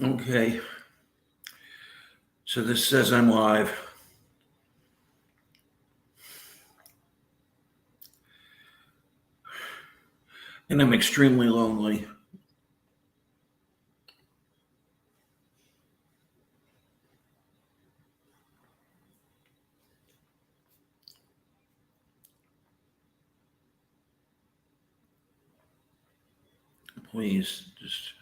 Okay, so this says I'm live. And I'm extremely lonely. Please just.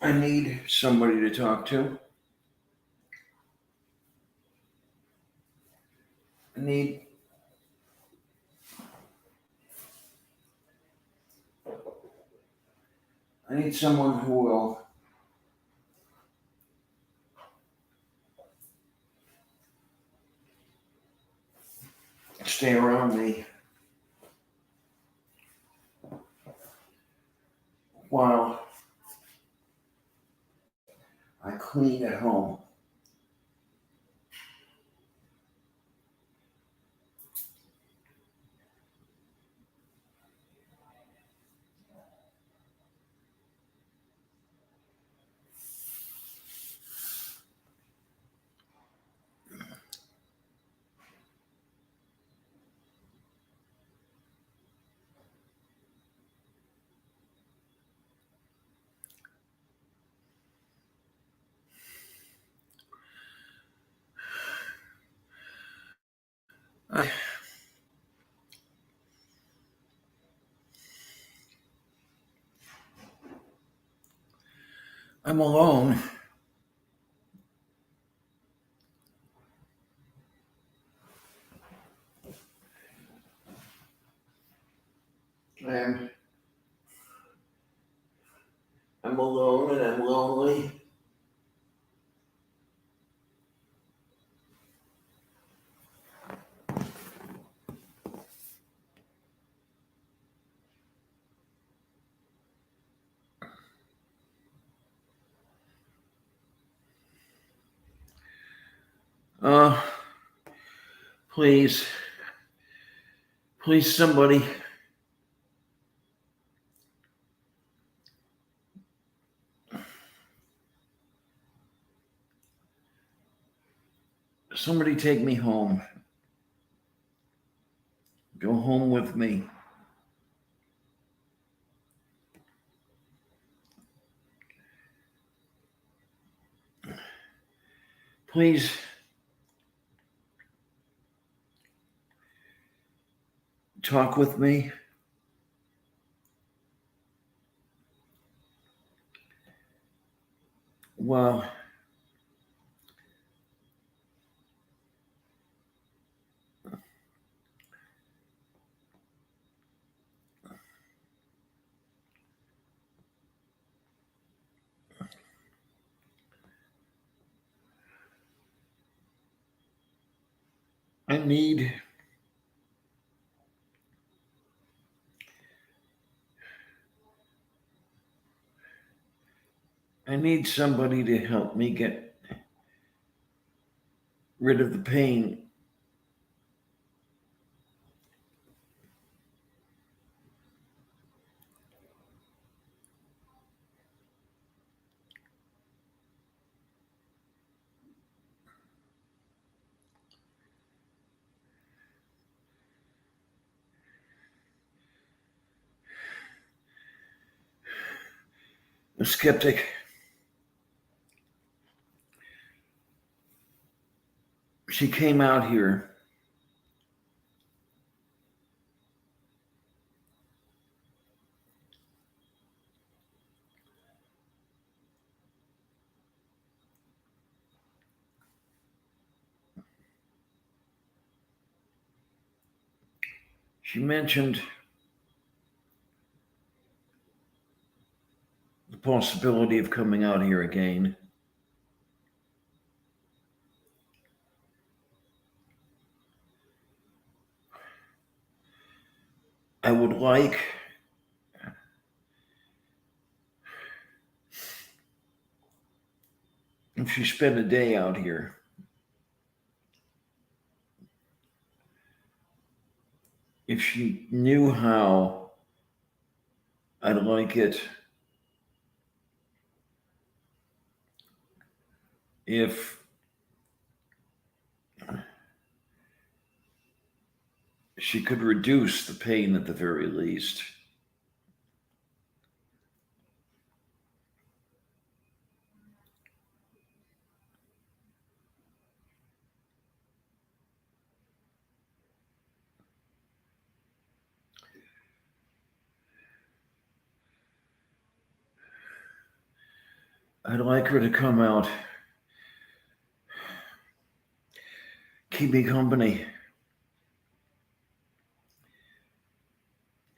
I need somebody to talk to. I need. I need someone who will stay around me while I clean at home. I, I'm alone. I'm, I'm alone and I'm lonely. Uh, please, please, somebody take me home. Go home with me. Please talk with me. Well, I need I need somebody to help me get rid of the pain. The skeptic, she came out here. She mentioned the possibility of coming out here again. I would like if she spent a day out here, if she knew how, I'd like it if she could reduce the pain at the very least. I'd like her to come out, keep me company.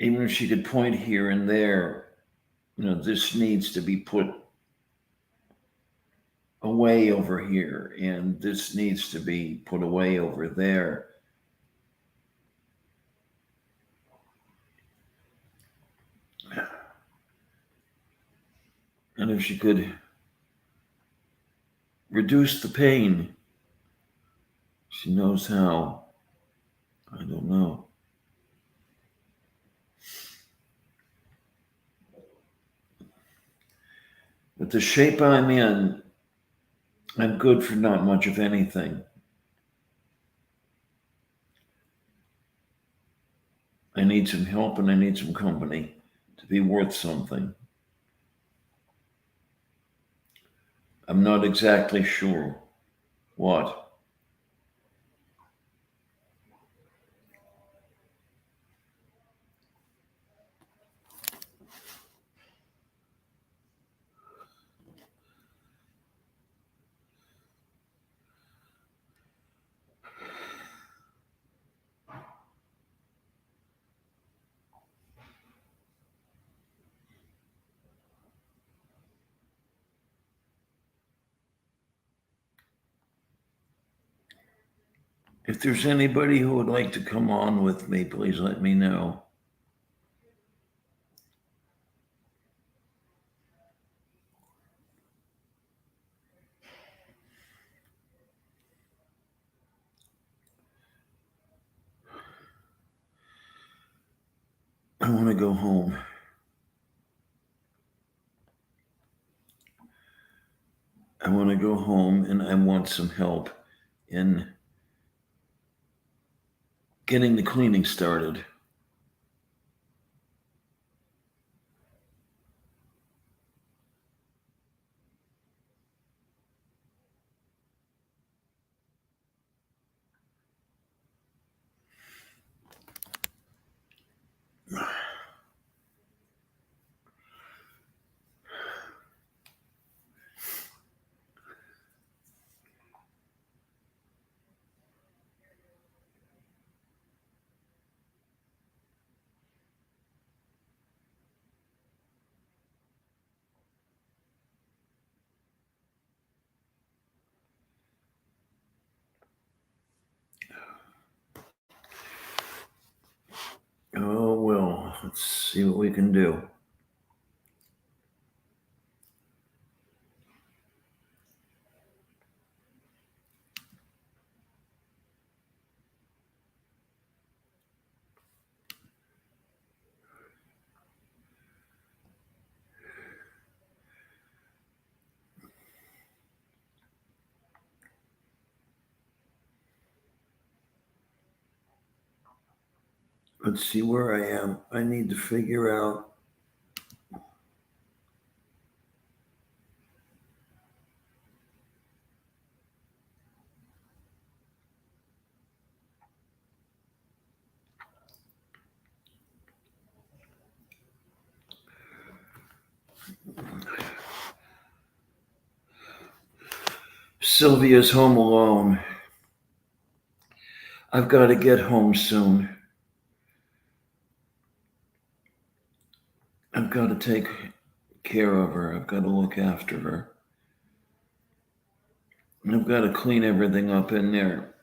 Even if she could point here and there, this needs to be put away over here, and this needs to be put away over there. And if she could reduce the pain, she knows how. I don't know. But the shape I'm in, I'm good for not much of anything. I need some help and I need some company to be worth something. I'm not exactly sure what. If there's anybody who would like to come on with me, please let me know. I want to go home. I want to go home and I want some help in getting the cleaning started. Oh, well, let's see what we can do. Let's see where I am. I need to figure out. Sylvia's home alone. I've got to get home soon. I've got to take care of her. I've got to look after her. And I've got to clean everything up in there.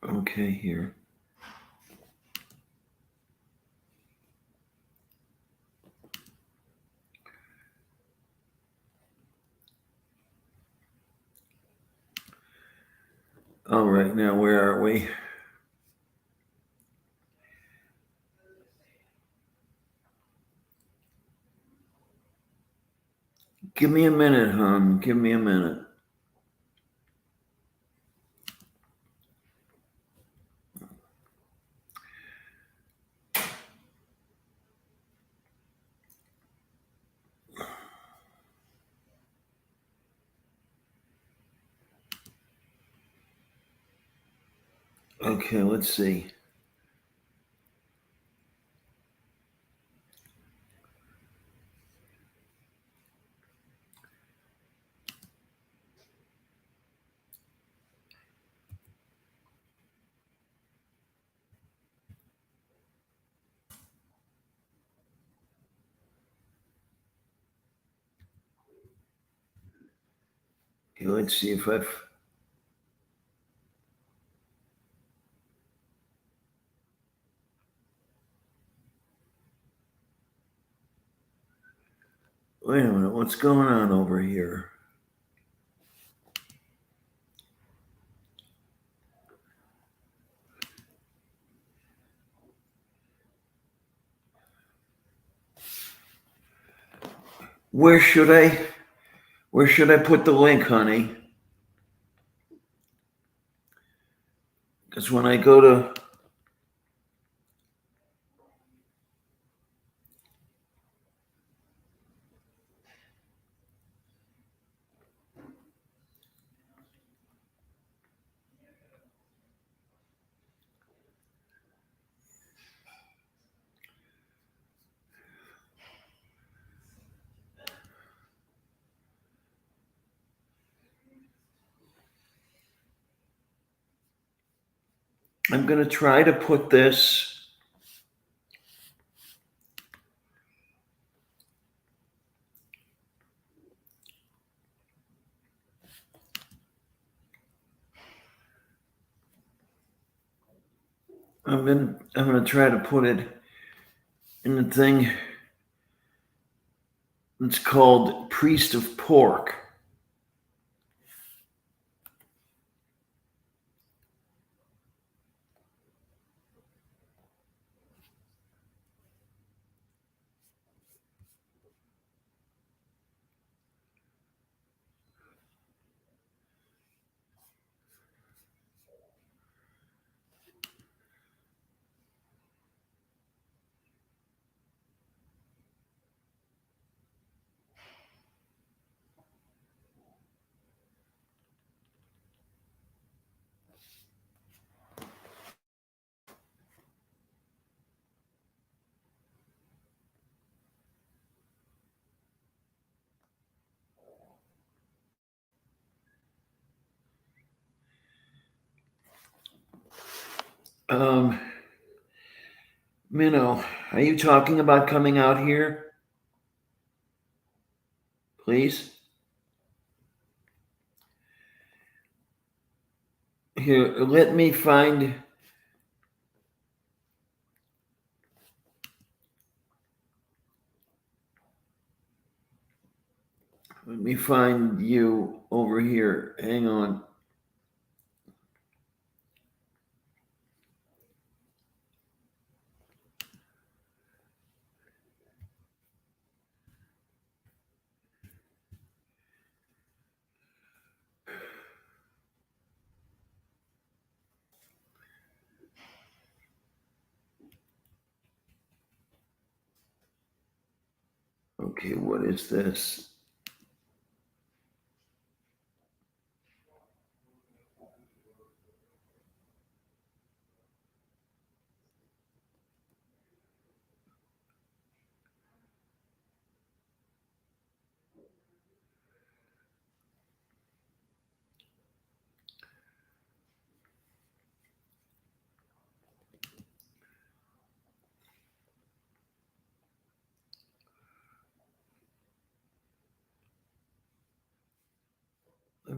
Okay, here. All right, now where are we? Give me a minute, hon. Give me a minute. Okay, let's see. Okay, let's see if I've. Wait a minute, what's going on over here? Where should I put the link, honey? Because when I go to I'm going to try to put this. I'm going to try to put it in the thing. It's called Priest of Pork. Um, Minnow, are you talking about coming out here? Please? Here, let me find you over here. Hang on. Okay, what is this?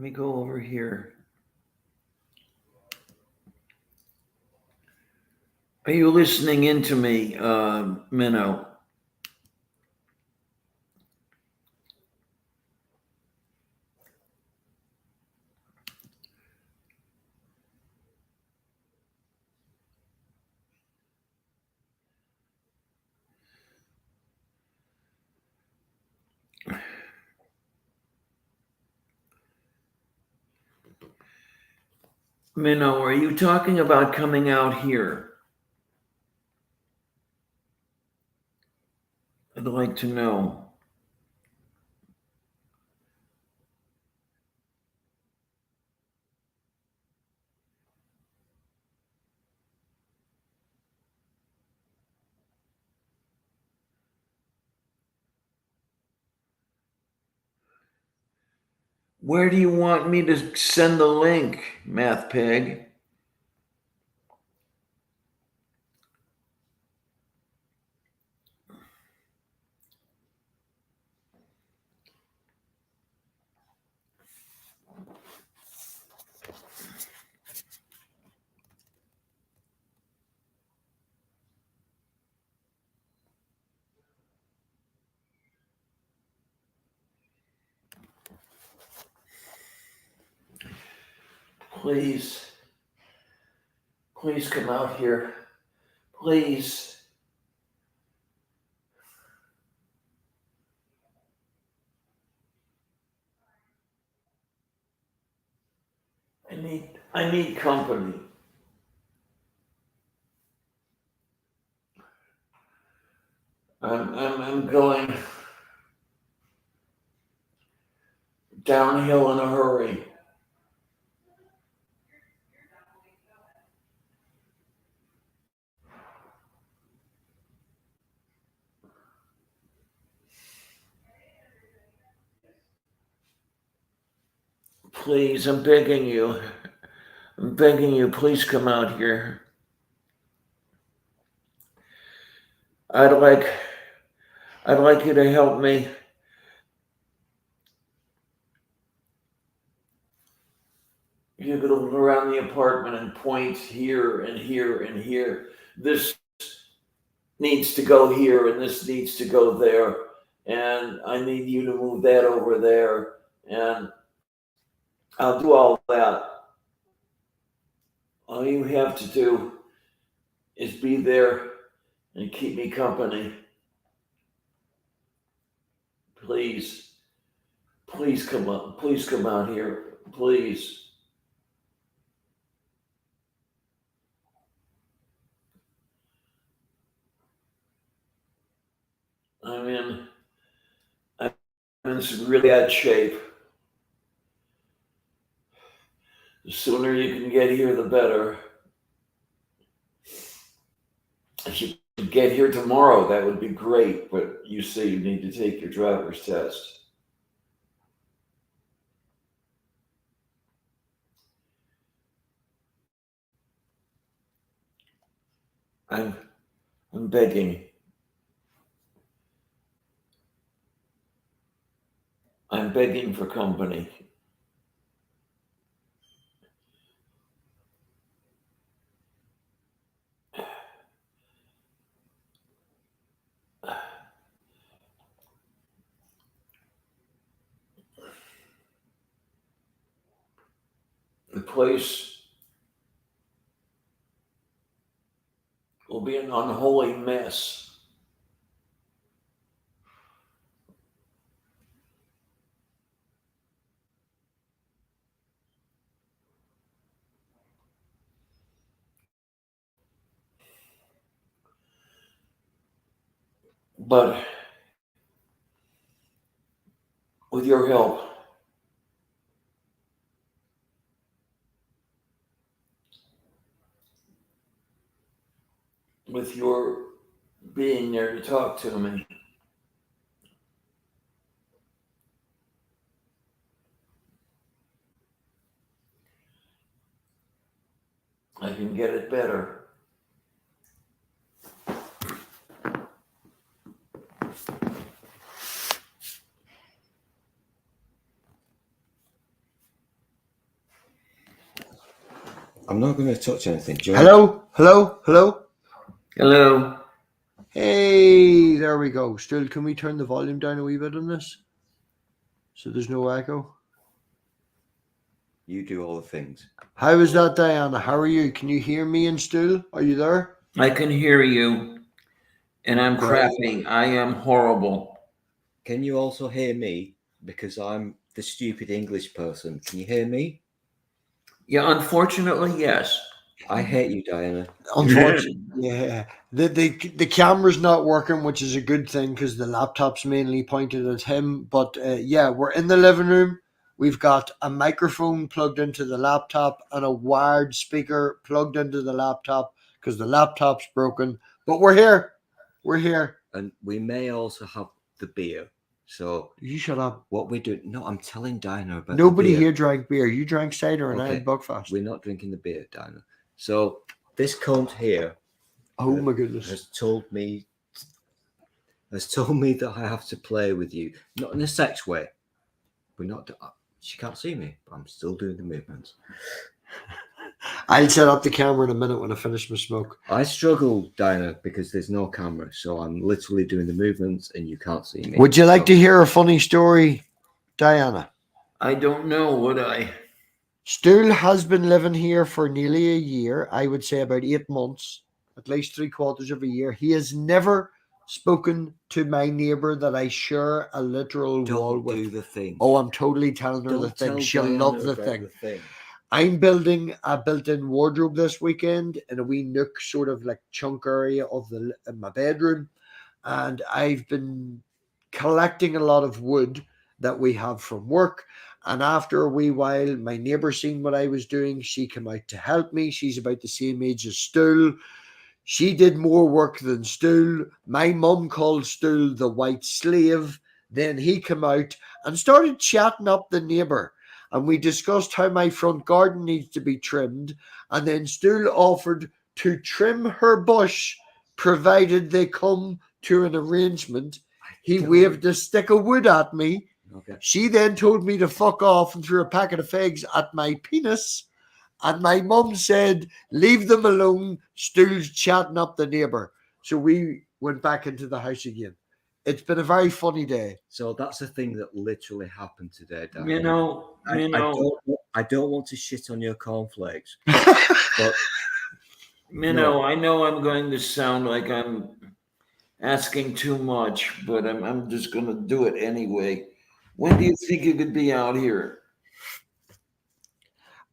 Let me go over here. Are you listening into me, Minnow? Minnow, are you talking about coming out here? I'd like to know. Where do you want me to send the link, Math Pig? Please, please come out here. Please. I need company. I'm going downhill in a hurry. Please, I'm begging you. I'm begging you, please come out here. I'd like I'd like you to help me. You could look around the apartment and point here and here and here. This needs to go here and this needs to go there. And I need you to move that over there. And I'll do all that. All you have to do is be there and keep me company. Please, please come up. Please come out here. Please. I'm in I'm in some really bad shape. The sooner you can get here, the better. If you could get here tomorrow, that would be great. But you say you need to take your driver's test. I'm I'm begging. I'm begging for company. The place will be an unholy mess. But with your help, with your being there to talk to me, I can get it better. I'm not going to touch anything. Hello? Hello? Hello? Hello. Hey, there we go. Still, can we turn the volume down a wee bit on this so there's no echo? You do all the things. How is that, Diana? How are you? Can you hear me and Still? Are you there? I can hear you, and I'm Great. crappy. I am horrible. Can you also hear me? Because I'm the stupid English person. Can you hear me? Yeah, unfortunately, yes. I hate you, Diana. Unfortunately, yeah. The camera's not working, which is a good thing because the laptop's mainly pointed at him. But yeah, we're in the living room. We've got a microphone plugged into the laptop and a wired speaker plugged into the laptop because the laptop's broken. But we're here. We're here. And we may also have the beer. So You shut up. what we're doing? No, I'm telling Diana about Nobody the beer. here drank beer. You drank cider and I Okay, had Buckfast. we're not drinking the beer, Diana. So this cunt here Oh my goodness. has told me that I have to play with you, not in a sex way. We're not. She can't see me, but I'm still doing the movements. I'll set up the camera in a minute when I finish my smoke. I struggle, Diana, because there's no camera, so I'm literally doing the movements and you can't see me. Would you like to hear a funny story, Diana? I don't know, would I? Stool has been living here for nearly a year. I would say about 8 months, at least 3/4 of a year. He has never spoken to my neighbour that I share a literal wall Don't with. do the thing. Oh, I'm totally telling her the Don't thing. tell She'll Diana love the about thing. the thing. I'm building a built-in wardrobe this weekend in a wee nook, sort of like chunk area of my bedroom, and I've been collecting a lot of wood that we have from work. And after a wee while, my neighbour seen what I was doing. She came out to help me. She's about the same age as Stool. She did more work than Stool. My mum called Stool the white slave. Then he came out and started chatting up the neighbour. And we discussed how my front garden needs to be trimmed. And then Stool offered to trim her bush, provided they come to an arrangement. He waved a stick of wood at me. Okay. She then told me to fuck off and threw a packet of figs at my penis. And my mum said, leave them alone. Stool's chatting up the neighbour. So we went back into the house again. It's been a very funny day. So that's a thing that literally happened today, Diana. You know, I don't want to shit on your cornflakes, but I know I'm going to sound like I'm asking too much, but I'm just going to do it anyway. When do you think you could be out here?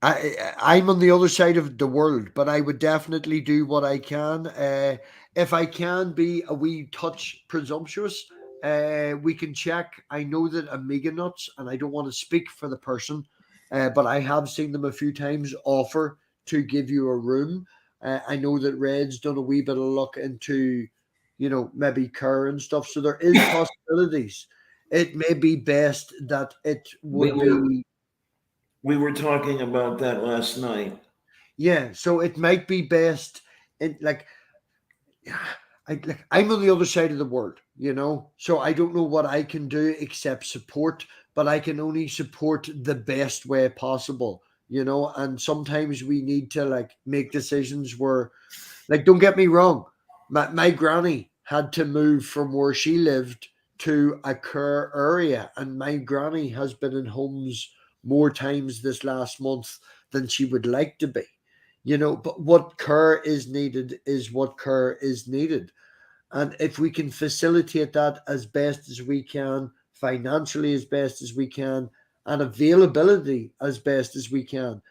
I'm on the other side of the world, but I would definitely do what I can. If I can be a wee touch presumptuous, we can check. I know that Amiga Nuts, and I don't want to speak for the person, but I have seen them a few times offer to give you a room. I know that Red's done a wee bit of look into, maybe Kerr and stuff. So there is possibilities. It may be best that it would be. We were talking about that last night. Yeah, so it might be best in I'm on the other side of the world, so I don't know what I can do except support, but I can only support the best way possible, and sometimes we need to make decisions where, don't get me wrong, my granny had to move from where she lived to a Kerr area, and my granny has been in homes more times this last month than she would like to be. But what Kerr is needed is what Kerr is needed. And if we can facilitate that as best as we can, financially as best as we can, and availability as best as we can,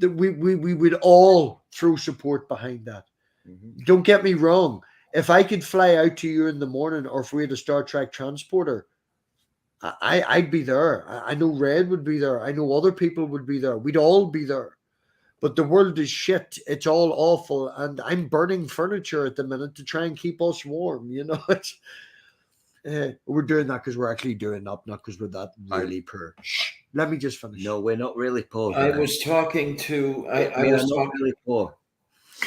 we would all throw support behind that. Mm-hmm. Don't get me wrong. If I could fly out to you in the morning, or if we had a Star Trek transporter, I'd be there. I know Red would be there. I know other people would be there. We'd all be there. But the world is shit. It's all awful. And I'm burning furniture at the minute to try and keep us warm. It's, we're doing that because we're actually doing that, not because we're that really poor. Shh. Let me just finish. No, we're not really poor. I was talking to really poor.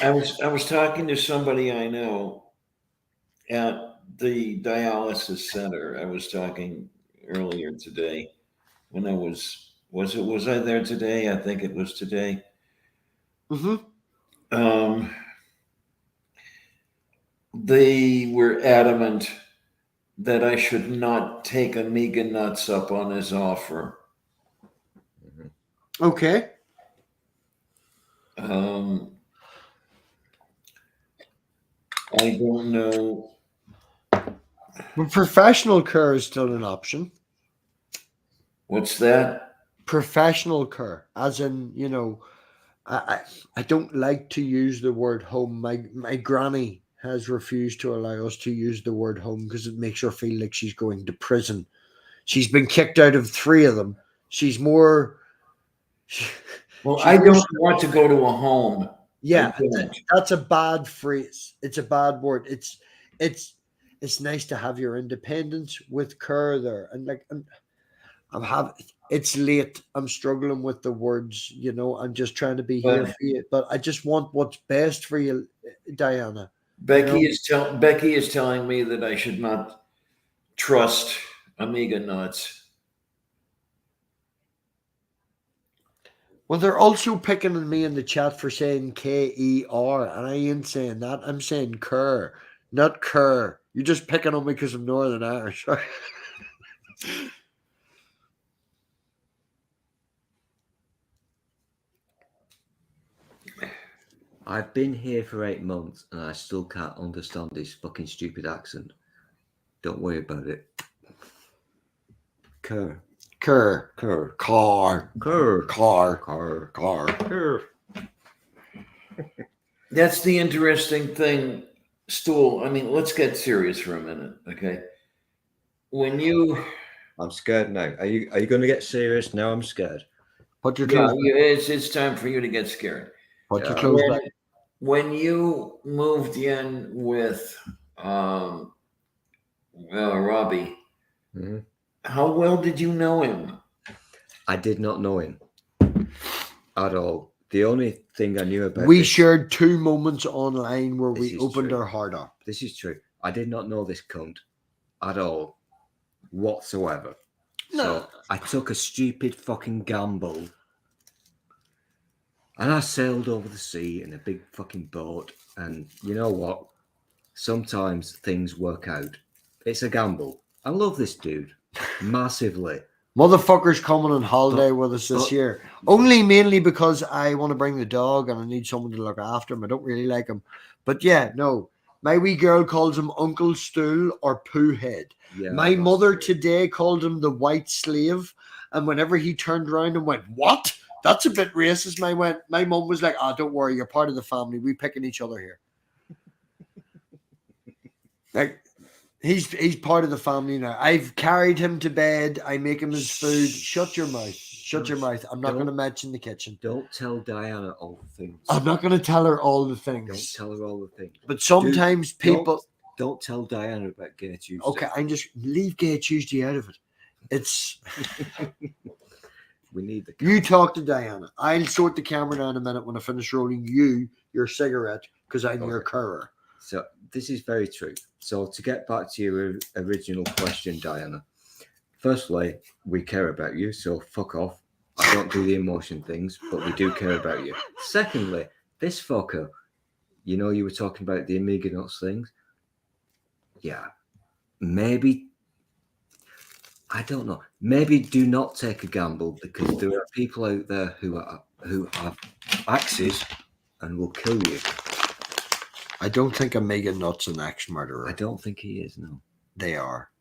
I was talking to somebody I know at the dialysis center. I was talking earlier today when I was I there today? I think it was today. Mm-hmm. they were adamant that I should not take Amiga Nuts up on his offer. Okay. I don't know. But professional cur is still an option. What's that? Professional cur, as in, you know, I don't like to use the word home. My granny has refused to allow us to use the word home because it makes her feel like she's going to prison. She's been kicked out of 3 of them. She's more. Well, she's I more- don't want to go to a home. Yeah, I don't. that's a bad phrase. It's a bad word. It's nice to have your independence with cur there, and like I'm having. It's late. I'm struggling with the words. You know, I'm just trying to be here But for you, but I just want what's best for you, Diana. Becky You is Becky is telling me that I should not trust Amiga Nuts. Well, they're also picking on me in the chat for saying KER, and I ain't saying that. I'm saying Kerr, not Kerr. You're just picking on me because I'm Northern Irish. I've been here for 8 months and I still can't understand this fucking stupid accent. Don't worry about it. Kerr. Kerr, Kerr. car, Kerr. car, Kerr. car. Kerr. That's the interesting thing, Stool. I mean, let's get serious for a minute, okay? When you, I'm scared now. Are you going to get serious? Now I'm scared. Put your yeah, clothes back. it's time for you to get scared. Put your Yeah. clothes back. When you moved in with Robbie, Mhm. how well did you know him? I did not know him at all. The only thing I knew about We this, shared 2 moments online where This we is opened true. our heart up. this is true. I did not know this cunt at all, whatsoever. No. So I took a stupid fucking gamble, and I sailed over the sea in a big fucking boat. And you know what? Sometimes things work out. It's a gamble. I love this dude massively. Motherfucker's coming on holiday with us this but- year. Only mainly because I want to bring the dog and I need someone to look after him. I don't really like him. But yeah, no. My wee girl calls him Uncle Stool or Pooh Head. Yeah, My that's mother true. today called him the White Slave. And whenever he turned around and went, "What? That's a bit racist." My mum was like, "Oh, don't worry, you're part of the family. We picking each other here." Like, he's part of the family now. I've carried him to bed. I make him his food. Shut your mouth. Shut your mouth. I'm not going to mention the kitchen. Don't tell Diana all the things. I'm not going to tell her all the Don't things. tell her all the things. But sometimes people. Don't tell Diana about Gay Tuesday. Okay, I'm just leave Gay Tuesday out of it. It's We need the. you talk to Diana. I'll sort the camera down in a minute when I finish rolling you your cigarette because I'm your Okay. carer. So this is very true. So to get back to your original question, Diana. Firstly, we care about you, so fuck off. I don't do the emotion things, but we do care about you. Secondly, this fucker, you know, you were talking about the Amiga Nuts things. Yeah, maybe. I don't know. Maybe do not take a gamble because there are people out there who have axes and will kill you. I don't think Amiga Nuts an axe murderer. I don't think he is. No, They are.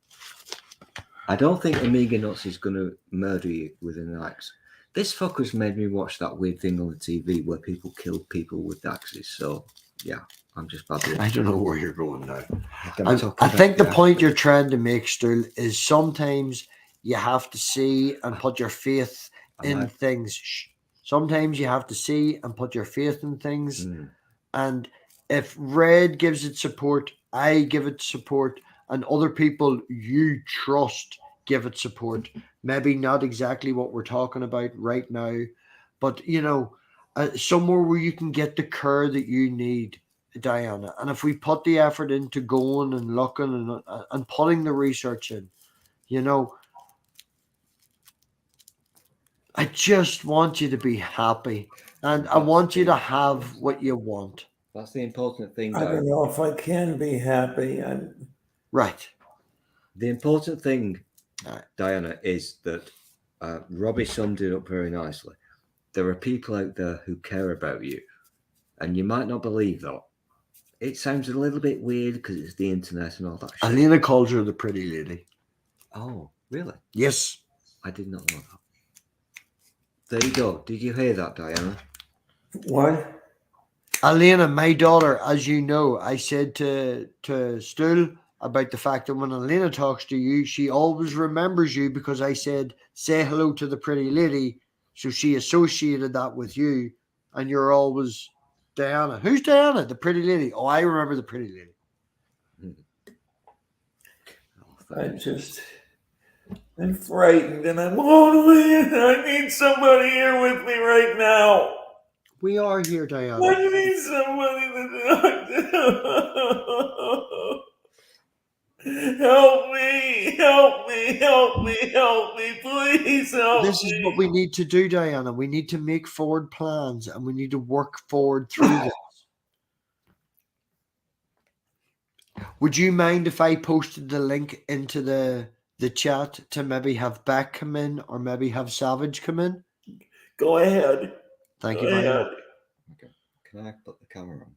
I don't think Amiga Nuts is going to murder you with an axe. This fucker's made me watch that weird thing on the TV where people kill people with axes. So yeah, I'm just babbling. I don't know where you're going now. I'm I talking think the about point you're trying to make, Stool, is sometimes you have to see and put your faith in things. Sometimes you have to see and put your faith in things. And if Red gives it support, I give it support, and other people you trust give it support. Maybe not exactly what we're talking about right now, but you know, somewhere where you can get the care that you need, Diana. And if we put the effort into going and looking and putting the research in, you know, I just want you to be happy, and I want you to have what you want. That's the important thing, I don't Diana. know if I can be happy. Right. The important thing, Right. Diana, is that Robbie summed it up very nicely. There are people out there who care about you, and you might not believe that. It sounds a little bit weird because it's the internet and all that shit. Alina calls her the pretty lady. Oh, really? Yes. I did not know that. There you go. Did you hear that, Diana? What? Alina, my daughter, as you know, I said to Stool about the fact that when Alina talks to you, she always remembers you because I said, say hello to the pretty lady. So she associated that with you, and you're always Diana. Who's Diana? The pretty lady. Oh, I remember the pretty lady. I'm frightened and I'm lonely and I need somebody here with me right now. We are here, Diana. I need somebody to help me, help me, help me, help me, please help me. This is what we need to do, Diana. We need to make forward plans and we need to work forward through this. Would you mind if I posted the link into the chat to maybe have Beck come in or maybe have Savage come in? Go ahead. Thank you very much. Okay. Can I put the camera on?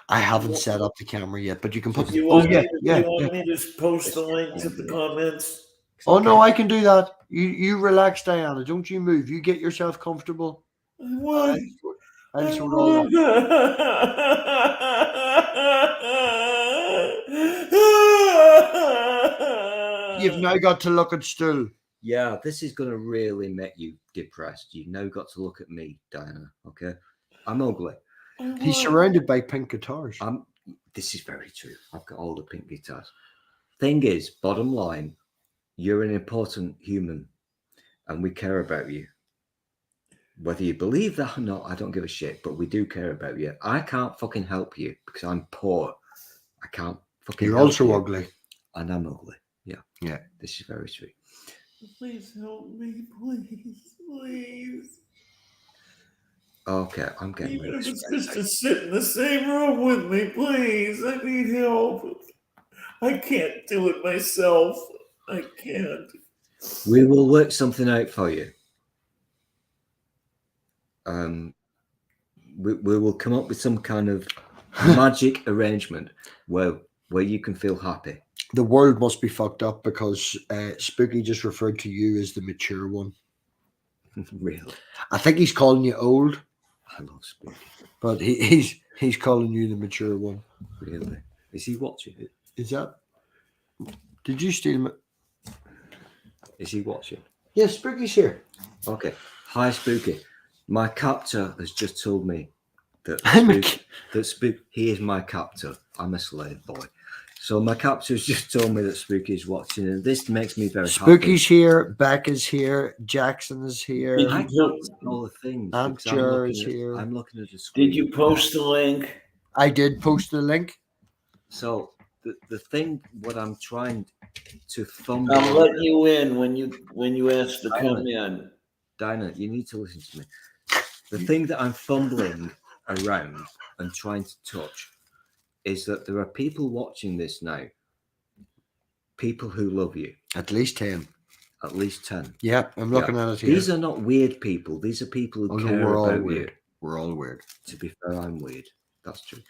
I haven't set up the camera yet, but you can put. You want me to post the link to the comments? Oh no, I can do that. You relax, Diana. Don't you move. You get yourself comfortable. What? I'll sort all that. You've now got to look at Stool. Yeah, this is going to really make you depressed. You've now got to look at me, Diana. Okay, I'm ugly. He's surrounded by pink guitars. This is very true. I've got all the pink guitars. Thing is, bottom line, you're an important human, and we care about you. Whether you believe that or not, I don't give a shit. But we do care about you. I can't fucking help you because I'm poor. I can't fucking. You're help also you. ugly, and I'm ugly. Yeah, yeah. This is very true. Please help me, please, please. Okay, I'm getting. Even if it's just to sit in the same room with me, please. I need help. I can't do it myself. I can't. We will work something out for you. We will come up with some kind of magic arrangement where you can feel happy. The world must be fucked up because Spooky just referred to you as the mature one. Really? I think he's calling you old. I love Spooky. But he's calling you the mature one. Really? Is he watching it? Is that? Did you steal it? Is he watching? Yes, Spooky's here. Okay. Hi, Spooky. My captor has just told me that he is my captor. I'm a slave boy. So my captor has just told me that Spooky is watching, and this makes me very happy. Spooky's here, Beck is here, Jackson is here. I can't see all the things. Amcher is here. I'm looking at the screen. Did you post the link? I did post the link. So the thing, what I'm trying to fumble. I'll let you in when you ask to come in. Dinah, you need to listen to me. The thing that I'm fumbling around and trying to touch is that there are people watching this now. People who love you. At least 10. At least 10. Yeah, I'm looking at it here. These are not weird people. These are people who care we're all about weird. you. We're all weird. To be fair, I'm weird. That's true.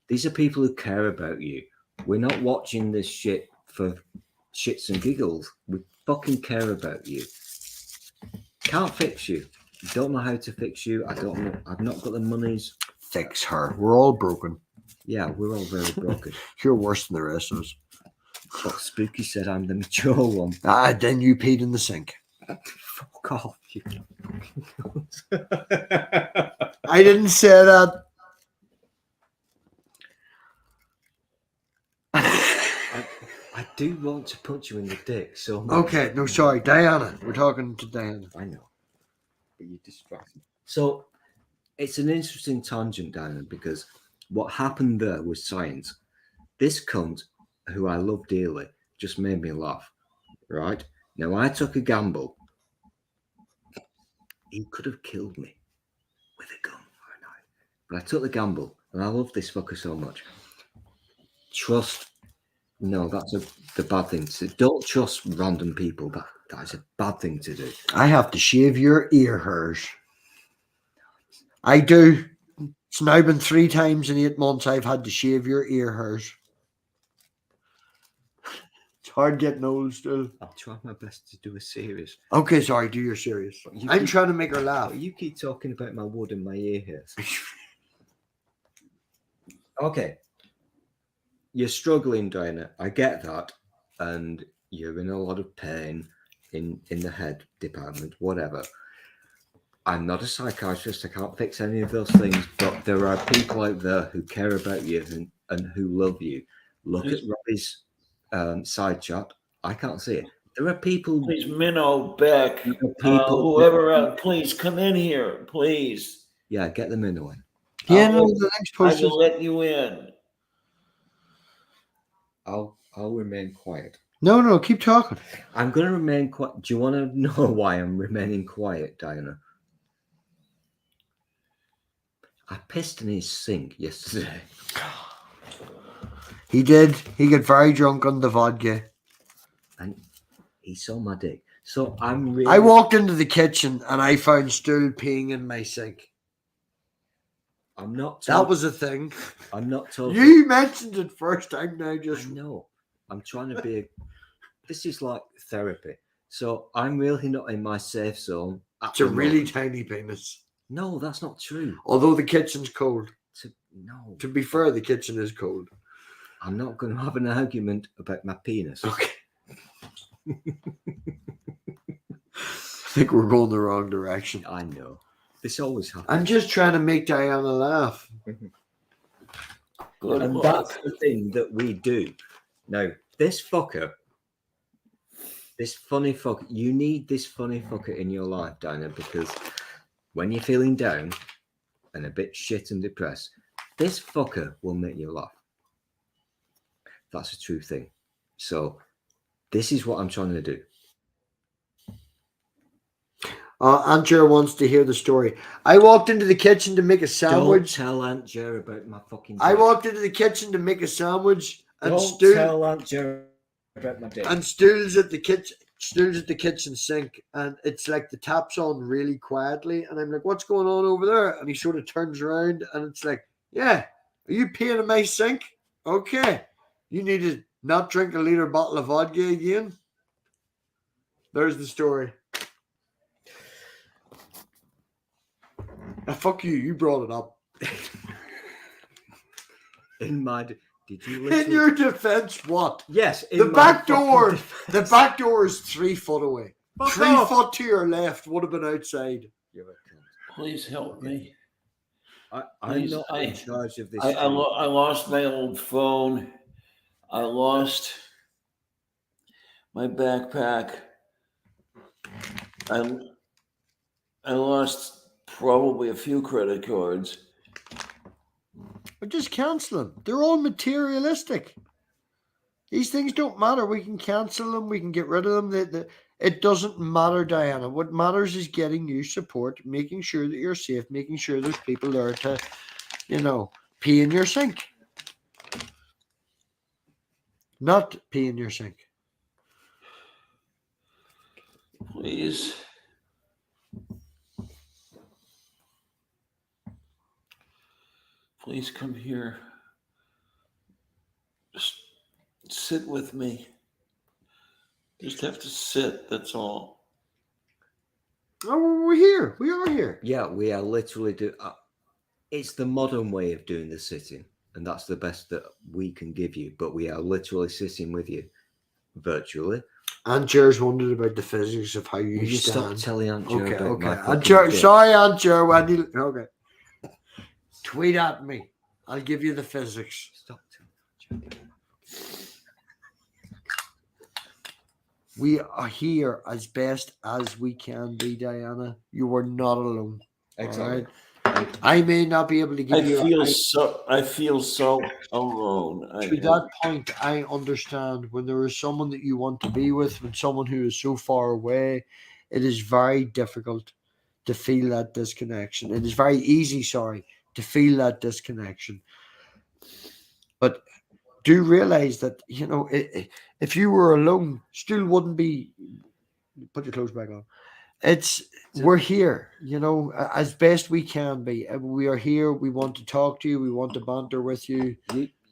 These are people who care about you. We're not watching this shit for shits and giggles. We fucking care about you. Can't fix you. Don't know how to fix you. I don't know. I've not got the monies. Fix her. We're all broken. Yeah, we're all very broken. You're worse than the rest of us. But Spooky said I'm the mature one. Then you peed in the sink. Fuck off, you. I didn't say that. I do want to punch you in the dick so much. Okay, no, sorry. Diana. We're talking to Diana. I know. But you distract me. So it's an interesting tangent, Diana, because what happened there was science. This cunt, who I love dearly, just made me laugh. Right? Now, I took a gamble. He could have killed me with a gun or a knife. But I took the gamble and I love this fucker so much. Trust. No, that's the bad thing to do. Don't trust random people. That is a bad thing to do. I have to shave your ear hairs. I do. It's now been 3 times in 8 months I've had to shave your ear hairs. It's hard getting old still. I'll try my best to do a series. Okay, sorry, do your serious. You I'm keep- trying to make her laugh. You keep talking about my wood and my ear hairs. Okay. You're struggling, Diana. I get that. And you're in a lot of pain in the head department, whatever. I'm not a psychiatrist. I can't fix any of those things. But there are people out there who care about you and who love you. Look at Robbie's side chat. I can't see it. There are people. Please, Minnow, Beck, there are people whoever, please come in here, please. Yeah, get them in away. Yeah, I'll no, let- the next I post is will let you in. I'll remain quiet. no, keep talking. I'm going to remain quiet. Do you want to know why I'm remaining quiet, Diana? I pissed in his sink yesterday. He did. He got very drunk on the vodka. And he saw my dick. So I'm really. I walked into the kitchen and I found stool peeing in my sink. I'm not. That was a thing. I'm not talking. You mentioned it first. I'm now I just. know. I'm trying to be. This is like therapy. So I'm really not in my safe zone. at It's a the really moment. tiny penis. No, that's not true. Although the kitchen's cold. No, To be fair, the kitchen is cold. I'm not going to have an argument about my penis. Okay. I think we're going the wrong direction. I know. This always happens. I'm just trying to make Diana laugh. Good And luck. that's the thing that we do. Now, this fucker, this funny fucker, you need this funny fucker in your life, Dinah, because when you're feeling down and a bit shit and depressed, this fucker will make you laugh. That's a true thing. So, this is what I'm trying to do. Aunt Jer wants to hear the story. I walked into the kitchen to make a Don't sandwich. tell Aunt Jer about my fucking. I dick. walked into the kitchen to make a sandwich, and Don't tell Aunt Jer about my dick. stools at the kitchen sink, and it's like the tap's on really quietly, and I'm like, "What's going on over there?" And he sort of turns around, and it's like, "Yeah, are you peeing in my sink? Okay, you need to not drink a liter bottle of vodka again." There's the story. Now, fuck you. You brought it up. In my. Did you In listen? your defense, what? Yes. In The my back fucking door. defense. The back door is 3 foot away. Fuck 3 off. foot to your left would have been outside. You're a cunt. Please help me. I'm Please, not in charge of this. I stream. lost my old phone. I lost my backpack. I lost probably a few credit cards. But just cancel them. They're all materialistic. These things don't matter. We can cancel them. We can get rid of them. It doesn't matter, Diana. What matters is getting you support, making sure that you're safe, making sure there's people there to, pee in your sink. Not pee in your sink. Please. Please come here. Just sit with me. Just have to sit, that's all. Oh, we're here. We are here. Yeah, we are literally do. It's the modern way of doing the sitting, and that's the best that we can give you. But we are literally sitting with you virtually. Aunt Jer's wondered about the physics of how you Will you stop stand. telling Aunt Jo Okay, about my okay. Aunt fucking Jer, dick? sorry, Aunt Jer. When you, okay. Tweet at me. I'll give you the physics. Stop telling Aunt Jo. We are here as best as we can be, Diana. You are not alone. Exactly. All right? I may not be able to give you. I feel so alone. To that point, I understand when there is someone that you want to be with, when someone who is so far away, it is very difficult to feel that disconnection. It is very easy, to feel that disconnection. But do realize that, if you were alone, still wouldn't be. Put your clothes back on. We're here, as best we can be. We are here. We want to talk to you. We want to banter with you.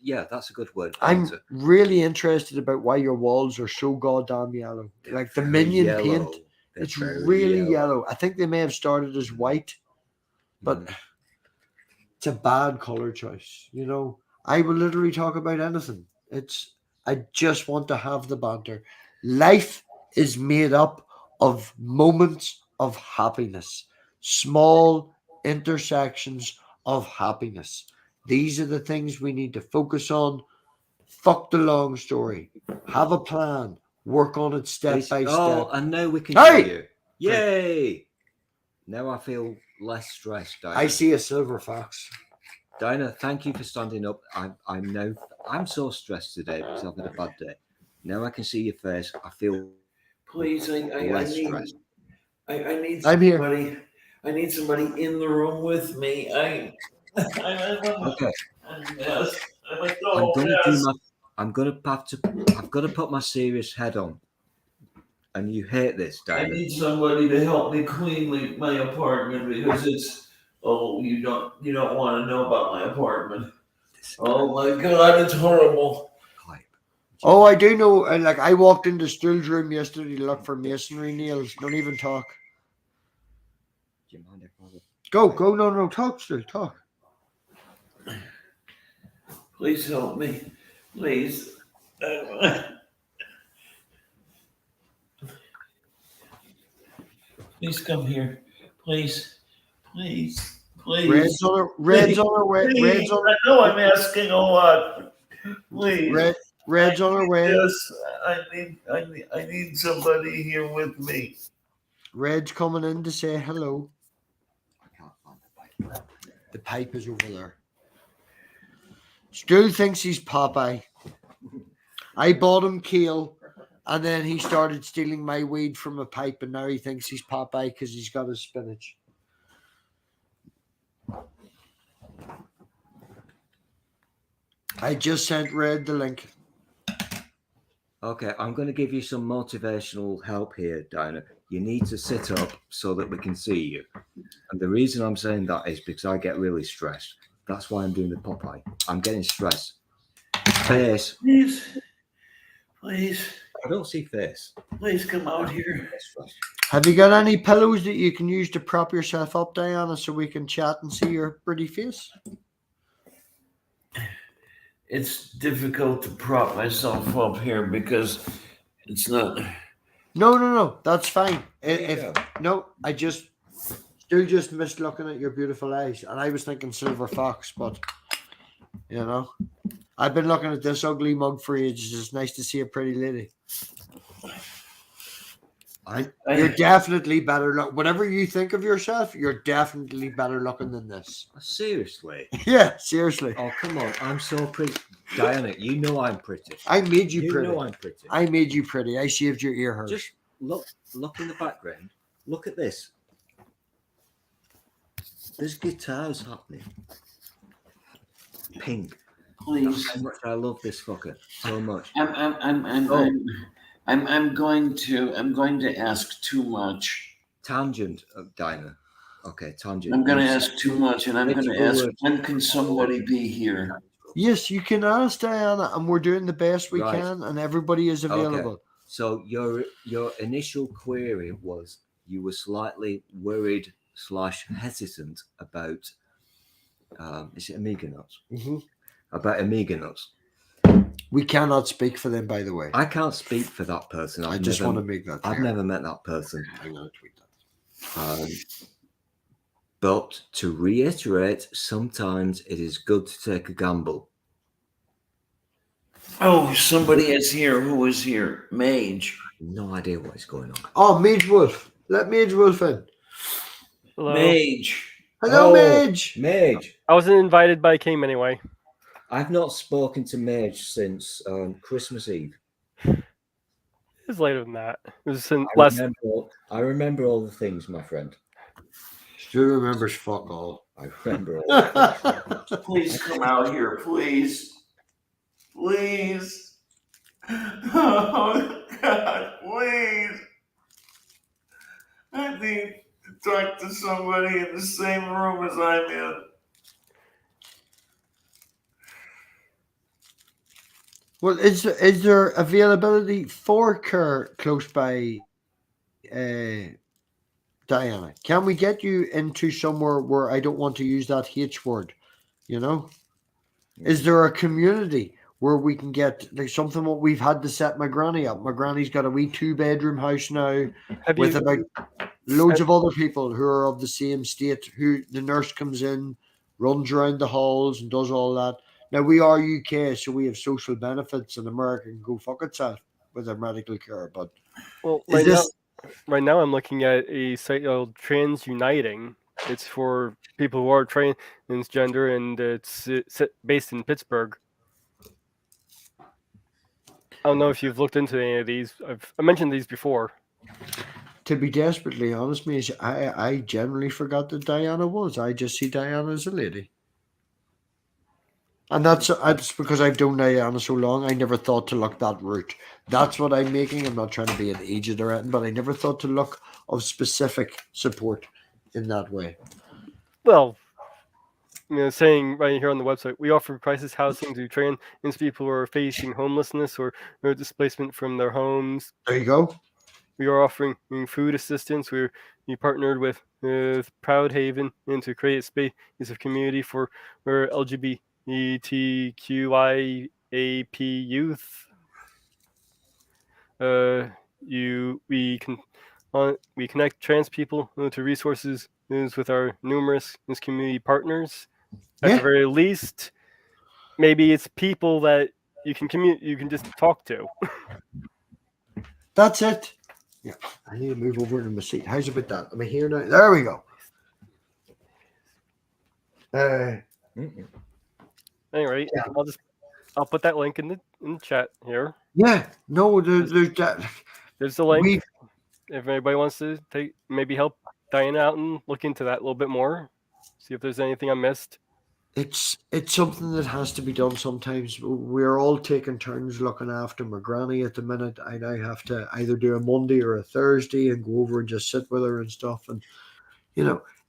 Yeah, that's a good word. I'm banter. really interested about why your walls are so goddamn yellow. They're Like the very minion yellow. paint, They're it's very really yellow. I think they may have started as white, but Mm. it's a bad color choice. I will literally talk about anything. I just want to have the banter. Life is made up of moments of happiness, small intersections of happiness. These are the things we need to focus on. Fuck the long story. Have a plan. Work on it step by Oh, step. and now we can Hey! see you. Yay! Now I feel less stressed. Diana. I see a silver fox. Diana, thank you for standing up. I'm so stressed today because I've had a bad day. Now I can see your face. I feel Please, I less need stressed. I need I'm here. somebody. I need somebody in the room with me. I'm Okay, a mess. I'm a I'm total gonna do mess. my. I've got to put my serious head on. And you hate this, I Diana. need somebody to help me clean my apartment because it's you don't want to know about my apartment. Oh my god, it's horrible. Hype. Oh, I do know. I walked into Stuhl's room yesterday to look for masonry nails. Don't even talk. Do you mind if I Go. No. Talk, Stuhl. Talk. Please help me. Please. Please come here. Please. Please. Red's on her way. Please. I know I'm asking a lot. Please. Red's on her way. Yes, I need somebody here with me. Red's coming in to say hello. I can't find the pipe. The pipe is over there. Stuhl thinks he's Popeye. I bought him kale, and then he started stealing my weed from a pipe, and now he thinks he's Popeye because he's got his spinach. I just sent Red the link. Okay, I'm going to give you some motivational help here, Diana. You need to sit up so that we can see you. And the reason I'm saying that is because I get really stressed. That's why I'm doing the Popeye. I'm getting stressed. Face. Please. Please. I don't see face. Please come out here. Have you got any pillows that you can use to prop yourself up, Diana, so we can chat and see your pretty face? It's difficult to prop myself up here because it's not. No. That's fine. Yeah. I still just missed looking at your beautiful eyes, and I was thinking silver fox, but I've been looking at this ugly mug for ages. It's nice to see a pretty lady. You're definitely better look. Whatever you think of yourself, you're definitely better looking than this. Seriously? Yeah, seriously. Oh, come on. I'm so pretty. Diana, you know I'm pretty. I made you pretty. You know I'm pretty. I made you pretty. I shaved your ear hairs. Just look in the background. Look at this. There's guitars happening. Pink. Please. That's how much I love this fucker so much. I'm going to ask too much. Tangent, Dinah. Okay, tangent. I'm going to ask too much, and I'm going to ask, when can somebody be here? Yes, you can ask Diana, and we're doing the best we can, and everybody is available. Okay. So your initial query was you were slightly worried / hesitant about is it Amiga nuts? Mm-hmm. About Amiga nuts. We cannot speak for them, by the way. I can't speak for that person. I just want to make that clear. I've never met that person. I'm going to tweet that. But to reiterate, sometimes it is good to take a gamble. Oh, somebody is here. Who is here? Mage. No idea what is going on. Oh, Mage Wolf. Let Mage Wolf in. Hello. Mage. Hello, Mage. Mage. I wasn't invited, but I came anyway. I've not spoken to Mage since Christmas Eve. It was later than that. It was I remember all the things, my friend. Stu remembers fuck all. I remember. Please come out here, please. Please. Oh, God, please. I need to talk to somebody in the same room as I'm in. Well, is there availability for care close by, Diana? Can we get you into somewhere where I don't want to use that H word? You know, is there a community where we can get like something what we've had to set my granny up? My granny's got a wee 2-bedroom house now Have with you? about loads of other people who are of the same state. Who the nurse comes in, runs around the halls, and does all that. Now we are UK, so we have social benefits, and America can go fuck itself with their medical care. But Well, is this right now I'm looking at a site called Trans Uniting. It's for people who are transgender, and it's based in Pittsburgh. I don't know if you've looked into any of these. I mentioned these before. to be desperately honest, Mish, I generally forgot that Diana was. I just see Diana as a lady. And that's because I've known Diana so long, I never thought to look that route. That's what I'm making. I'm not trying to be an agent or anything, but I never thought to look of specific support in that way. Well, saying right here on the website, we offer crisis housing to trans people who are facing homelessness or displacement from their homes. There you go. We are offering food assistance. We partnered with Proud Haven and to create a space of community for LGBTQIAP youth. We connect trans people to resources with our numerous community partners. At the very least, maybe it's people that you can just talk to. That's it. Yeah, I need to move over to my seat. How's about that? Am I here now? There we go. Anyway, Yeah. I'll put that link in the chat here. Yeah, no, there's that. There's the link. If anybody wants to maybe help Diana out and look into that a little bit more, see if there's anything I missed. It's something that has to be done sometimes. We're all taking turns looking after my granny at the minute. I now have to either do a Monday or a Thursday and go over and just sit with her and stuff. And,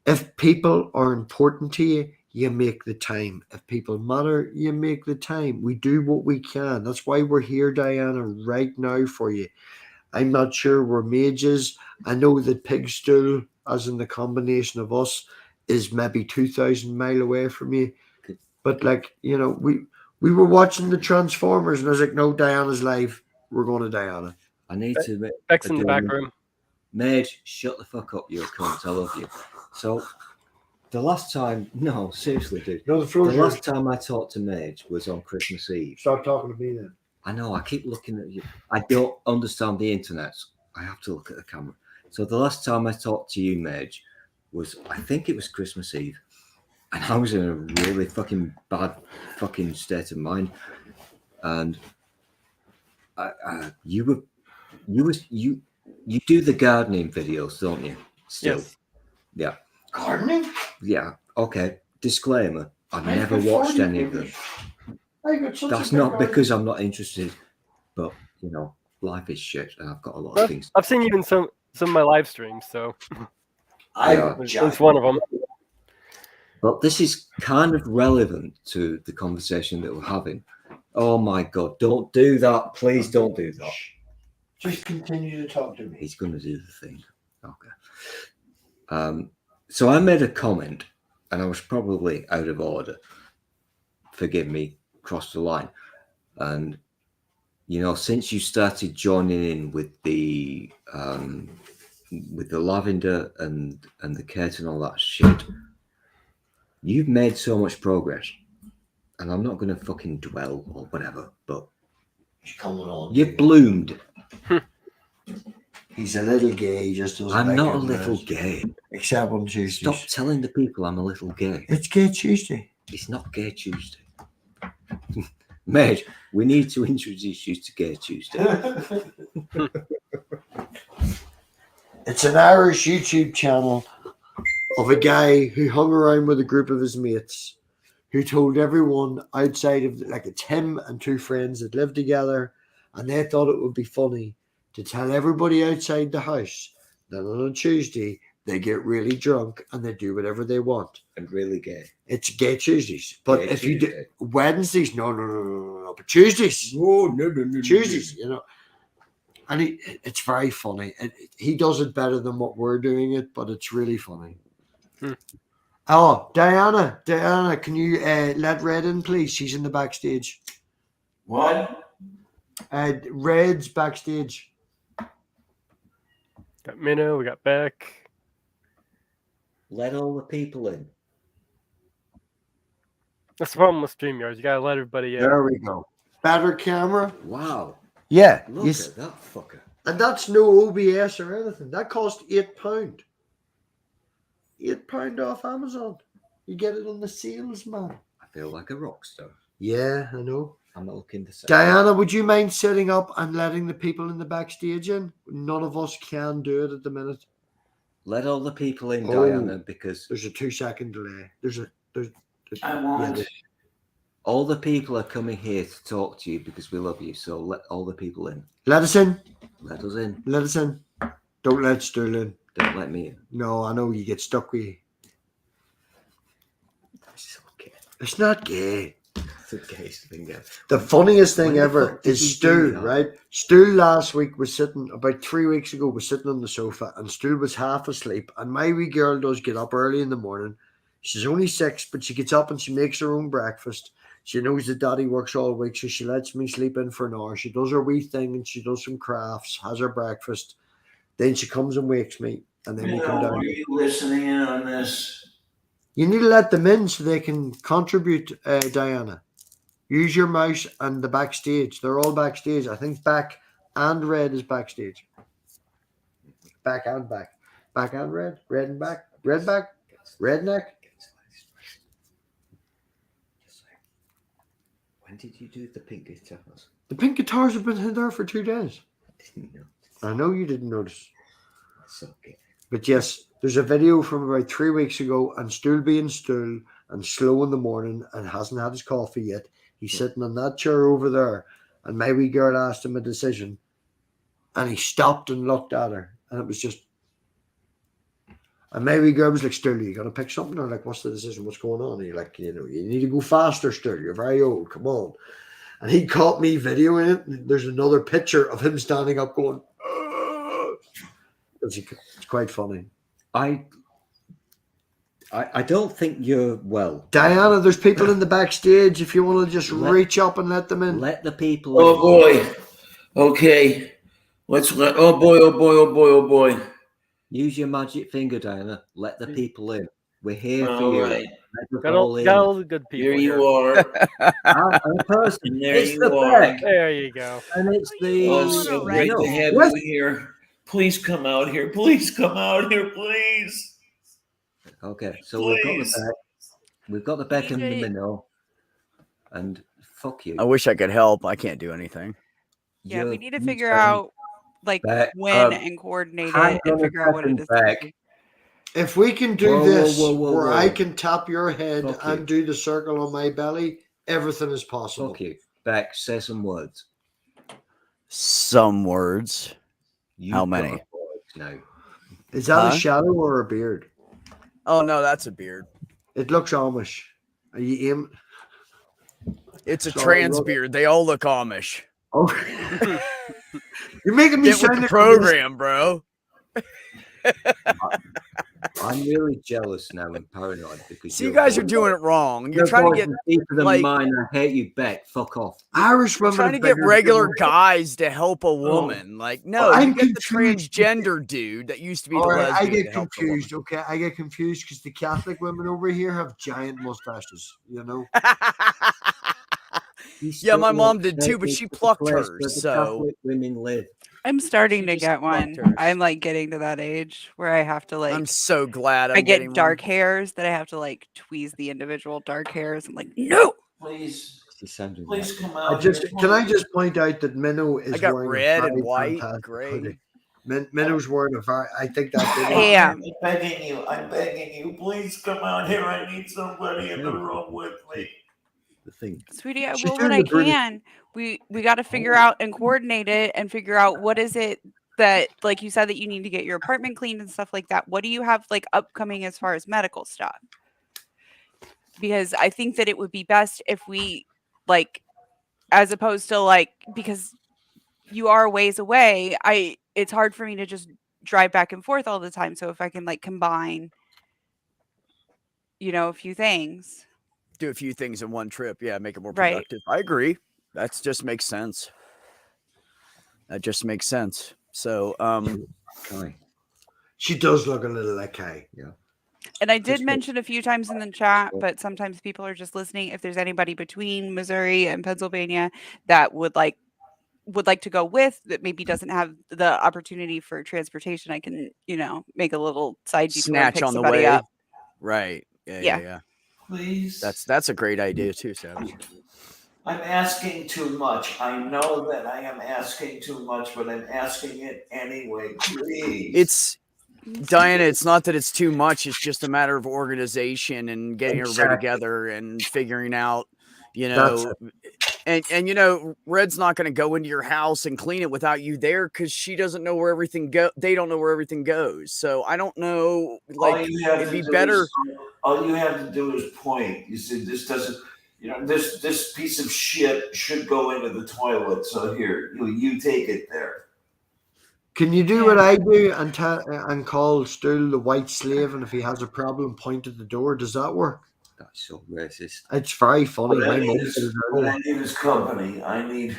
if people are important to you, you make the time. If people matter, you make the time. We do what we can. That's why we're here, Diana, right now for you. I'm not sure where Mage is. I know that Pigstool, as in the combination of us, is maybe 2,000 miles away from you. But we were watching the Transformers and I was like, no, Diana's live. We're going to Diana. I need to. Beck's in the back room. Mage, shut the fuck up, you're a cunt. I love you. So, the last time, no, seriously, dude. No, the last time I talked to Mage was on Christmas Eve. Start talking to me then. I know, I keep looking at you. I don't understand the internet. I have to look at the camera. So, the last time I talked to you, Mage, I think it was Christmas Eve, and I was in a really fucking bad fucking state of mind, and you do the gardening videos, don't you? Still, yes. Yeah. Gardening? Yeah. Okay. Disclaimer: I've never watched any of them. That's not because I'm not interested, but life is shit, and I've got a lot of things. I've seen you in some of my live streams, so. It's one of them. But this is kind of relevant to the conversation that we're having. Oh my God, don't do that. Please don't do that. Just continue to talk to me. He's going to do the thing. Okay. So I made a comment and I was probably out of order. Forgive me, crossed the line. And, since you started joining in with the lavender and the Kate and all that shit, you've made so much progress, and I'm not going to fucking dwell or whatever, but you've bloomed. He's a little gay. He just doesn't. I'm not a little gay. Except on Tuesdays. Stop telling the people I'm a little gay. It's Gay Tuesday. It's not Gay Tuesday. Mate, we need to introduce you to Gay Tuesday. It's an Irish YouTube channel of a guy who hung around with a group of his mates, who told everyone outside of, like, it's him and two friends that live together, and they thought it would be funny to tell everybody outside the house that on a Tuesday they get really drunk and they do whatever they want. And really gay. It's Gay Tuesdays. But Gay if you do Tuesday. Wednesdays, no. But Tuesdays, No. Tuesdays, you know. And it's very funny. He does it better than what we're doing it, but it's really funny. Oh, Diana, can you let Red in, please? She's in the backstage. What? Red's backstage. Got Minnow, we got Beck. Let all the people in. That's the problem with StreamYards. You gotta let everybody in. There we go. Better camera. Wow. Yeah. Look Yes. at that fucker. And that's no OBS or anything. That cost £8. £8 off Amazon. You get it on the sales, man. I feel like a rock star. Yeah, I know. I'm not looking to say. Diana, would you mind setting up and letting the people in the backstage in? None of us can do it at the minute. Let all the people in, Oh. Diana, because There's a 2-second delay. There's I want. Yeah, all the people are coming here to talk to you because we love you. So let all the people in. let us in. Let us in. Let us in. Don't let Stu in. Don't let me in. No, I know you get stuck with you. It's okay. It's not gay. It's a gayest thing ever. The funniest When thing the ever fuck did is he do Stu, that? right? Stu last week was sitting, about 3 weeks ago, was sitting on the sofa, and Stu was half asleep. And my wee girl does get up early in the morning. She's only 6, but she gets up and she makes her own breakfast. She knows that daddy works all week, so she lets me sleep in for an hour. She does her wee thing and she does some crafts, has her breakfast. Then she comes and wakes me, and then we come down. Are you listening in on this? You need to let them in so they can contribute, Diana. Use your mouse and the backstage. They're all backstage. I think Back and Red is backstage. Back and Back. Back and Red. Red and Back. Red back. Redneck. When did you do the pink guitars? The pink guitars have been there for 2 days. I didn't know. I know you didn't notice. It's okay. But yes, there's a video from about 3 weeks ago, and Stool being Stool and slow in the morning and hasn't had his coffee yet. He's sitting on that chair over there, and my wee girl asked him a decision, and he stopped and looked at her, and it was just. And my wee girl was like, Stool, you got to pick something? Or like, what's the decision? What's going on? And you're like, you need to go faster, Stool. You're very old. Come on. And he caught me videoing it. And there's another picture of him standing up going, it's quite funny. I don't think you're well. Diana, there's people in the backstage. If you want to just reach up and let them in. Let the people Oh in. boy. Okay. Let's let. Oh boy. Oh boy. Oh boy. Oh boy. Use your magic finger, Diana. Let the people in. We're here for All you. right. Let us Got all all, in. got all the good people. Here you here. are. I'm a person. And there It's you the are. Beck, There you go. and it's the. Oh, so no, great to no. have What? you here. Please come out here. Please come out here. Please. Okay, so Please. we've got the Beck and the DJ. Minnow, and fuck you. I wish I could help. I can't do anything. Yeah, we You're- need to you figure sound out like Beck, when and coordinate hang it and on a figure out what it second, is. that we Beck. do. If we can do Whoa, whoa, this, whoa, whoa, where whoa. I can tap your head Fuck and you. do the circle on my belly, everything is possible. Fuck you, Beck. Say some words. Some words. You've How got many? a voice now? Is that a Huh? shadow or a beard? Oh no, that's a beard. It looks Amish. Are you aim? It's a Sorry, trans look. beard. They all look Amish. Oh, you're making me Get with sound the like program, bro. I'm really jealous now and paranoid because See, you guys are doing it wrong. You're trying to get deeper than like- mine. I hate you, Beck. Fuck off. Irish women. trying to have get bigger regular dick. guys to help a woman. Like, no, I'm you get the confused. transgender dude that used to be All the right, I lesbian get to help the woman. confused. Okay, I get confused because the Catholic women over here have giant mustaches. You know. Yeah, my mom did too, but she plucked hers, The so- Catholic women live. I'm starting She to just get one. fucked hers. I'm like getting to that age where I have to like I'm so glad I'm I getting get dark one. hairs that I have to like tweeze the individual dark hairs. I'm like, no. Please. She sounded Please like- come out. I just here. can I just point out that Minnow is I got wearing red a and very white, fantastic gray. hoodie. Minnow's wearing a very. I think that's it. Damn. I'm begging you, please come out here. I need somebody in the room with me. The thing. Sweetie, I She's will doing what I a brilliant- can. We got to figure out and coordinate it and figure out what is it that, like you said, that you need to get your apartment cleaned and stuff like that. What do you have like upcoming as far as medical stuff? Because I think that it would be best if we like, as opposed to like, because you are a ways away. It's hard for me to just drive back and forth all the time. So if I can like combine, a few things. Do a few things in one trip. Yeah, make it more Right. productive. I agree. That just makes sense. That just makes sense. So, Kai. She does look a little like Kai. And I did That's good. mention a few times in the chat, Well- but sometimes people are just listening. If there's anybody between Missouri and Pennsylvania that would like to go with, that maybe doesn't have the opportunity for transportation, I can, make a little side detour and snatch pick on the somebody way. up. Right. Yeah. Yeah. Yeah. Please. That's a great idea too, Savage. I'm asking too much. I know that I am asking too much, but I'm asking it anyway. Please. It's Diana, it's not that it's too much. It's just a matter of organization and getting everybody Exactly. together and figuring out, That's and Red's not going to go into your house and clean it without you there because she doesn't know where everything they don't know where everything goes. So I don't know. Like, all you have it'd to be do better. all you have to do is point. You see, this doesn't. This piece of shit should go into the toilet. So here, you take it there. Can you do what I do and call Stool the white slave, and if he has a problem, point at the door? Does that work? That's so racist. It's very funny. What My I mum need did is, it what earlier. I need is company. I need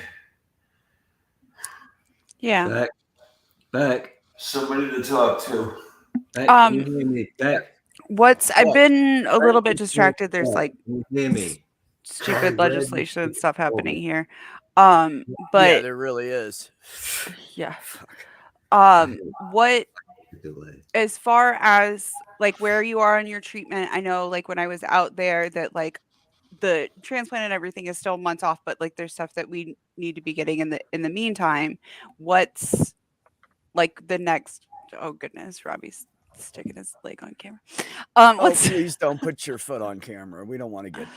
Yeah. Back. somebody to talk to. Back. Um, Can you hear me? Back. I've What? been a little bit distracted. There's like Can you hear me? stupid Red. legislation and stuff happening here. Yeah, But there really is. yeah. What, Delay. as far as like where you are in your treatment, I know like when I was out there that like the transplant and everything is still months off, but like there's stuff that we need to be getting in the meantime. What's like the next? Oh goodness, Robbie's sticking his leg on camera. Oh, What's please don't put your foot on camera. We don't want to get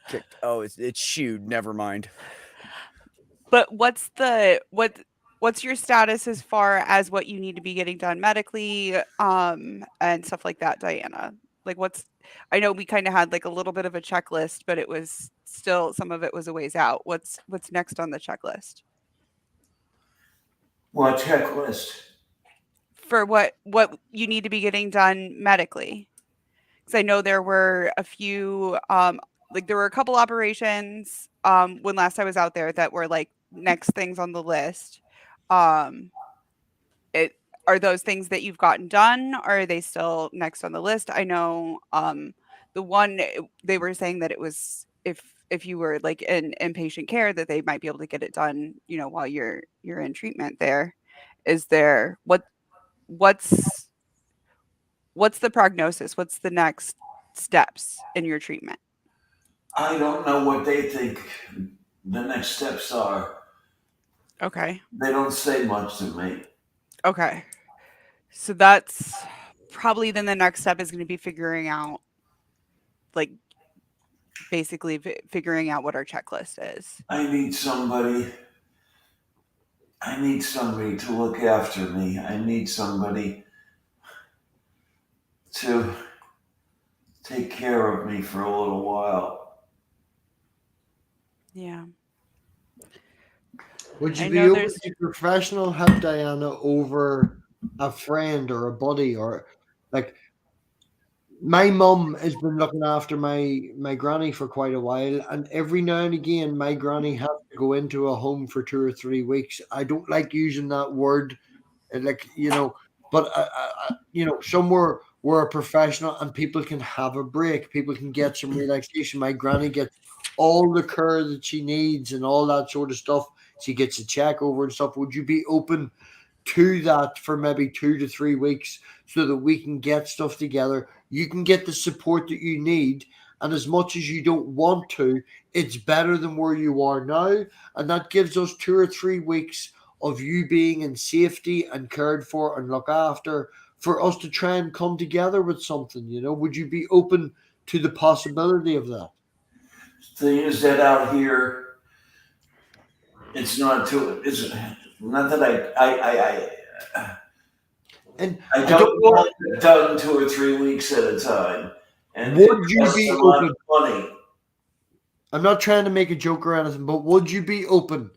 kicked. Oh, it's shooed. Never mind. But what's your status as far as what you need to be getting done medically, and stuff like that, Diana? Like I know we kind of had like a little bit of a checklist, but it was still, some of it was a ways out. What's next on the checklist What checklist? for what you need to be getting done medically? Because I know there were a few, there were a couple operations when last I was out there that were like next things on the list. Are those things that you've gotten done, or are they still next on the list? I know the one they were saying that it was if you were like in inpatient care that they might be able to get it done, while you're in treatment there. Is there what's the prognosis? What's the next steps in your treatment? I don't know what they think the next steps are. Okay. They don't say much to me. Okay. So that's probably then the next step is going to be figuring out, like, basically figuring out what our checklist is. I need somebody to look after me. I need somebody to take care of me for a little while. Yeah. Would you I be know open there's- to professional help, Diana, over a friend or a buddy? Or like my mum has been looking after my granny for quite a while, and every now and again my granny has to go into a home for 2 or 3 weeks. I don't like using that word, but somewhere where a professional and people can have a break, people can get some relaxation. My granny gets all the care that she needs and all that sort of stuff. She gets a check over and stuff. Would you be open to that for maybe 2 to 3 weeks so that we can get stuff together? You can get the support that you need. And as much as you don't want to, it's better than where you are now. And that gives us 2 or 3 weeks of you being in safety and cared for and look after, for us to try and come together with something? Would you be open to the possibility of that? Thing is that out here, it's not that And I I don't don't know, want it done 2 or 3 weeks at a time, and it would you costs be a lot open? of money. I'm not trying to make a joke or anything, but would you be open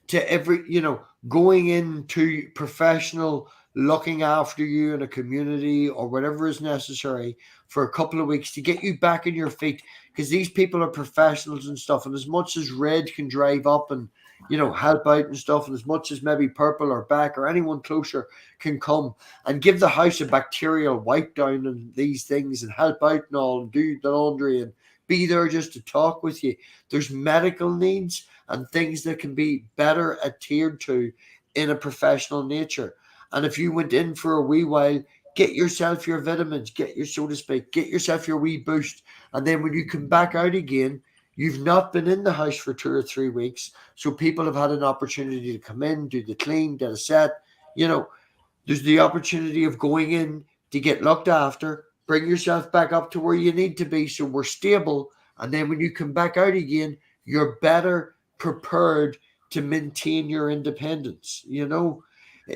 to going into professional looking after you in a community or whatever is necessary for a couple of weeks to get you back on your feet? Because these people are professionals and stuff. And as much as Red can drive up and, help out and stuff, and as much as maybe Purple or Beck or anyone closer can come and give the house a bacterial wipe down and these things and help out and all and do the laundry and be there just to talk with you. There's medical needs and things that can be better adhered to in a professional nature. And if you went in for a wee while, get yourself your vitamins, get yourself your wee boost. And then when you come back out again, you've not been in the house for 2 or 3 weeks. So people have had an opportunity to come in, do the clean, get a set. There's the opportunity of going in to get looked after, bring yourself back up to where you need to be so we're stable. And then when you come back out again, you're better prepared to maintain your independence.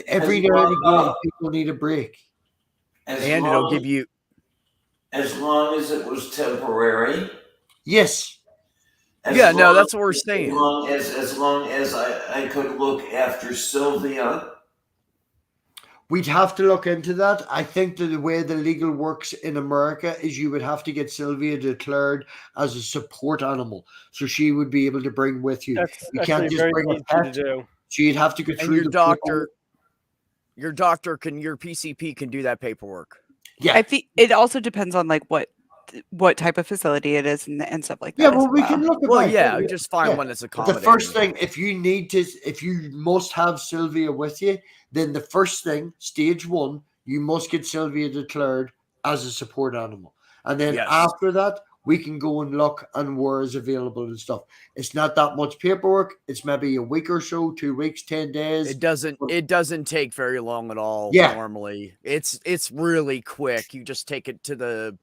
Every now and again, people need a break. And it'll give you. As long as it was temporary. Yes. That's what we're saying. As long as I could look after Sylvia. We'd have to look into that. I think that the way the legal works in America is you would have to get Sylvia declared as a support animal. So she would be able to bring with you. That's You can't just bring a easy pet. to do. So you'd have to go And through your the doctor, your PCP can do that paperwork. Yeah. I think it also depends on like what type of facility it is and stuff like that. Yeah, well, we can look at that. You just find one that's But accommodating. the first thing, if you must have Sylvia with you, then the first thing, stage 1, you must get Sylvia declared as a support animal. And then after that, we can go and look and where is available and stuff. It's not that much paperwork. It's maybe a week or so, 2 weeks, 10 days. It doesn't take very long at all. Yeah. Normally it's really quick. You just take it to the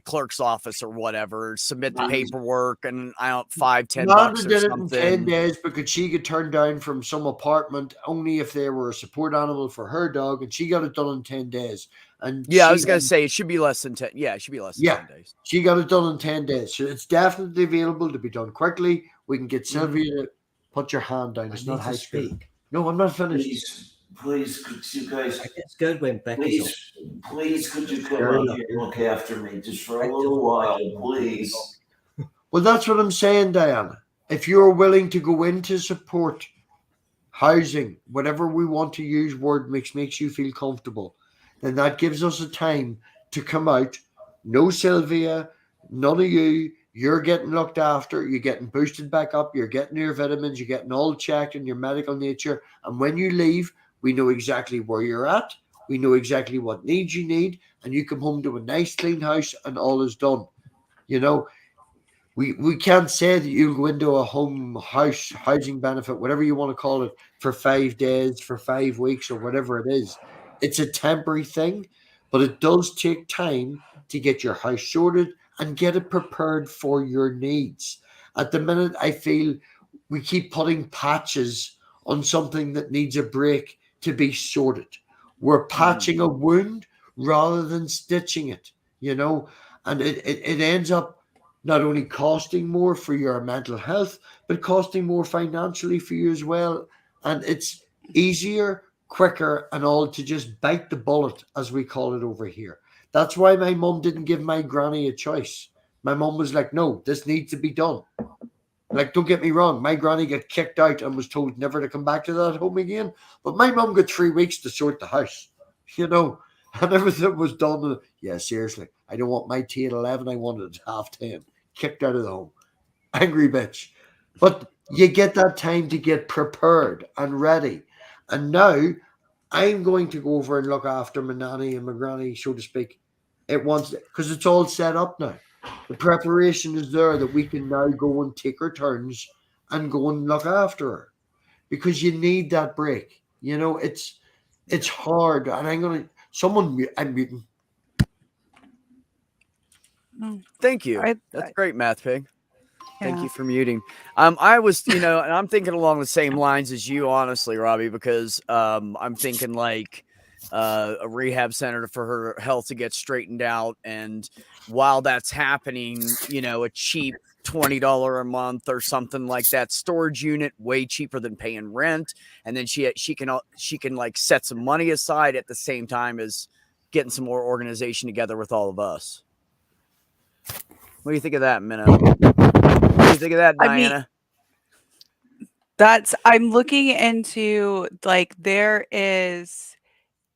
clerk's office or whatever, submit the paperwork, and $5-10 Amanda or did something. it in 10 days because she got turned down from some apartment only if they were a support animal for her dog, and she got it done in 10 days. And I was gonna say it should be less than 10. Yeah, it should be less than 10 days. She got it done in 10 days. So it's definitely available to be done quickly. We can get Sylvia to put your hand down. It's not high school. No, I'm not finished. Please, could you guys? It's good when Becky's Please, could you come out here and look after me just for a little while, please? Well, that's what I'm saying, Diana. If you're willing to go into support, housing, whatever we want to use word makes you feel comfortable, then that gives us a time to come out. No Sylvia, none of you. You're getting looked after. You're getting boosted back up. You're getting your vitamins. You're getting all checked in your medical nature. And when you leave, we know exactly where you're at. We know exactly what needs you need. And you come home to a nice, clean house and all is done. We can't say that you'll go into a housing benefit, whatever you want to call it, for 5 days, for 5 weeks, or whatever it is. It's a temporary thing, but it does take time to get your house sorted and get it prepared for your needs. At the minute, I feel we keep putting patches on something that needs a break to be sorted. We're patching a wound rather than stitching it, and it ends up not only costing more for your mental health, but costing more financially for you as well. And it's easier, quicker, and all to just bite the bullet, as we call it over here. That's why my mum didn't give my granny a choice. My mum was like, no, this needs to be done. Don't get me wrong, my granny got kicked out and was told never to come back to that home again. But my mum got 3 weeks to sort the house, and everything was done. Yeah, seriously, I don't want my tea at 11. I want it at 10:30. Kicked out of the home. Angry bitch. But you get that time to get prepared and ready. And now I'm going to go over and look after my nanny and my granny, so to speak. Because it's all set up now. The preparation is there that we can now go and take our turns and go and look after her. because you need that break. You know, it's hard, and I'm muting. Thank you. I- That's great, Math Pig. Thank Yeah. you for muting. I was, and I'm thinking along the same lines as you, honestly, Robbie, because I'm thinking like a rehab center for her health to get straightened out, and while that's happening, a cheap $20 a month or something like that storage unit, way cheaper than paying rent, and then she can like set some money aside at the same time as getting some more organization together with all of us. What do you think of that, Minna? What do you think of that, I mean, Diana? I'm looking into, like, there is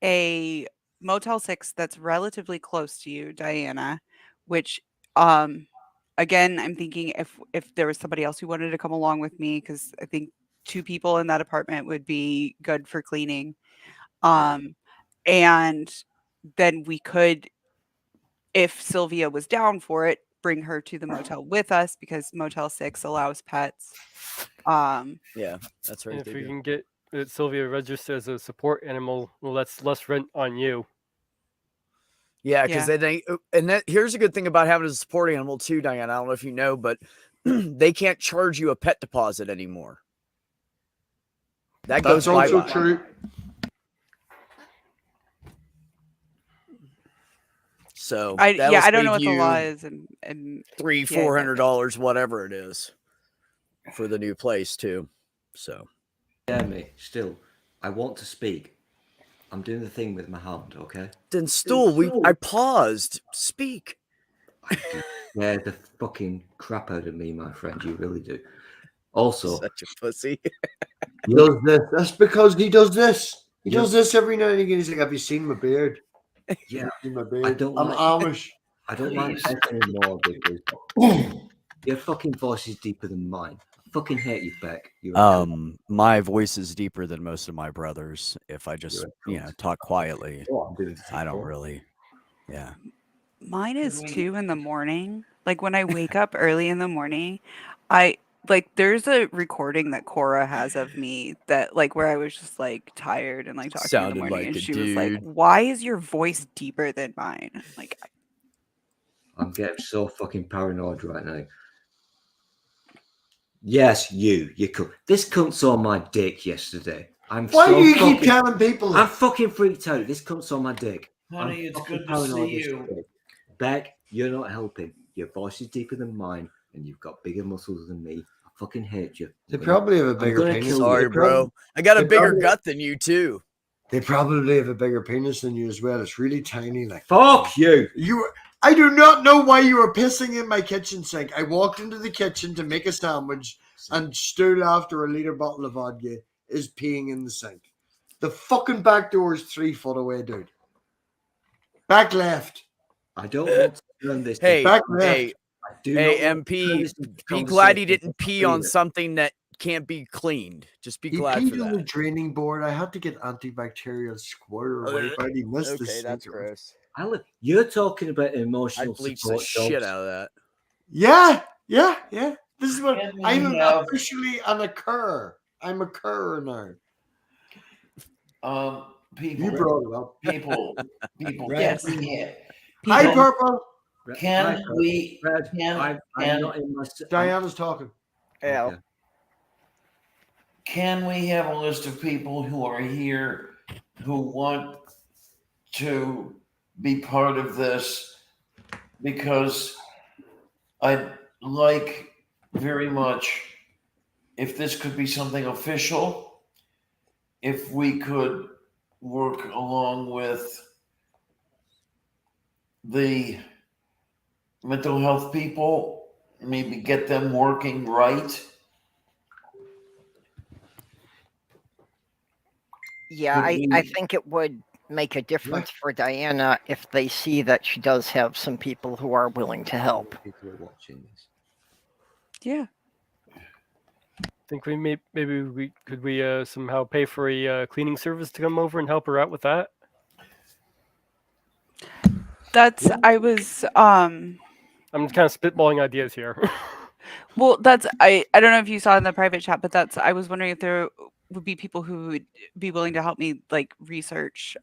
a Motel 6 that's relatively close to you, Diana, which again, I'm thinking if there was somebody else who wanted to come along with me, because I think 2 people in that apartment would be good for cleaning. And then we could, if Sylvia was down for it, bring her to the motel with us, because Motel 6 allows pets. Yeah, that's right. And if they we do. can get Sylvia registered as a support animal, well, that's less rent on you. Yeah, because here's a good thing about having a support animal too, Diana. I don't know if you know, but they can't charge you a pet deposit anymore. That That's goes also bye-bye. true. So I that'll don't know what save the law you is, and $300-$400, whatever it is, for the new place too. So Yeah, mate. Still, I want to speak. I'm doing the thing with my hand, okay? then, I paused. Speak. Yeah, the fucking crap out of me, my friend. You really do. Also, Such a pussy. He does this. That's because he does this. He Yeah. does this every now and again. He's like, "Have you seen my beard? yeah, Have you seen my beard? don't I'm like- Amish." I don't like Please. Beck anymore because your fucking voice is deeper than mine. I fucking hate you, Beck. You're a My voice is deeper than most of my brothers. If I just, You're a talk quietly, Oh, I'm doing I don't really. Yeah. mine is We- 2 in the morning. Like, when I wake up early in the morning, there's a recording that Cora has of me that, like, where I was just like tired and like talking in the Sounded morning, like and a she was like, dude. "Why is your voice deeper than mine?" Like, I'm getting so fucking paranoid right now. Yes, you could. This cunt saw my dick yesterday. Why do you keep telling people I'm that? fucking freaked out. This cunt saw my dick. Honey, I'm it's fucking good to paranoid see as you. shit. Beck, you're not helping. Your voice is deeper than mine, and you've got bigger muscles than me. I fucking hate you. They probably have a bigger gonna penis. kill you. Sorry, They prob- bro. I got a they bigger probably- gut than you too. They probably have a bigger penis than you as well. It's really tiny. Like, Fuck you. I do not know why you were pissing in my kitchen sink. I walked into the kitchen to make a sandwich, and Stu, after a liter bottle of vodka, is peeing in the sink. The fucking back door is 3 foot away, dude. Back left. I don't want to turn this. Hey, Back left. hey, I do hey, not want to turn MP. this into Be glad he conversation. didn't pee on Either. something that can't be cleaned. Just be He glad for peed on the that. draining board. I had to get antibacterial squirt wipe out. He missed the Okay, that's sink. gross. You're talking about I'd emotional bleach the support shit dogs. out of that. Yeah. This is what Can we I'm have- officially an occur. I'm a cur now. People, You brought it up. people, Yes. can, Hi, People- Purple. can we, Brad, I'm can- not in my. Diana's talking. Okay. can we have a list of people who are here who want to be part of this? Because I'd like very much if this could be something official, if we could work along with the mental health people, maybe get them working right. Yeah, Could I we- think it would make a difference for Diana if they see that she does have some people who are willing to help. People are watching this. yeah. Think maybe we could somehow pay for a cleaning service to come over and help her out with that. That's I was I'm kind of spitballing ideas here. well, that's I don't know if you saw in the private chat, but I was wondering if there would be people who would be willing to help me like research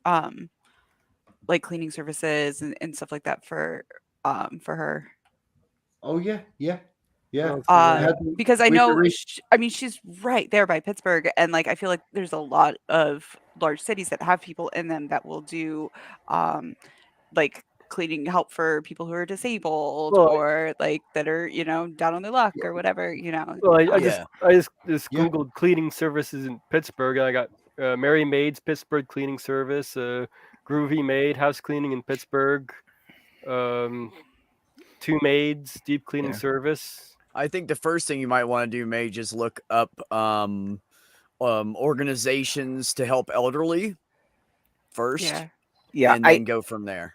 like cleaning services and stuff like that for her. Oh yeah, yeah, yeah. Well, so, yeah. Because I We could know re- I mean she's right there by Pittsburgh, and like I feel like there's a lot of large cities that have people in them that will do like cleaning help for people who are disabled Well, or like that are, you know, down on their luck or whatever, you know. Well, I Yeah. just Yeah. googled cleaning services in Pittsburgh. And I got Mary Maid's Pittsburgh cleaning service, Groovy Maid house cleaning in Pittsburgh, Two Maids deep cleaning Yeah. service. I think the first thing you might want to do, May, just look up organizations to help elderly first, Yeah. Yeah, and then go from there.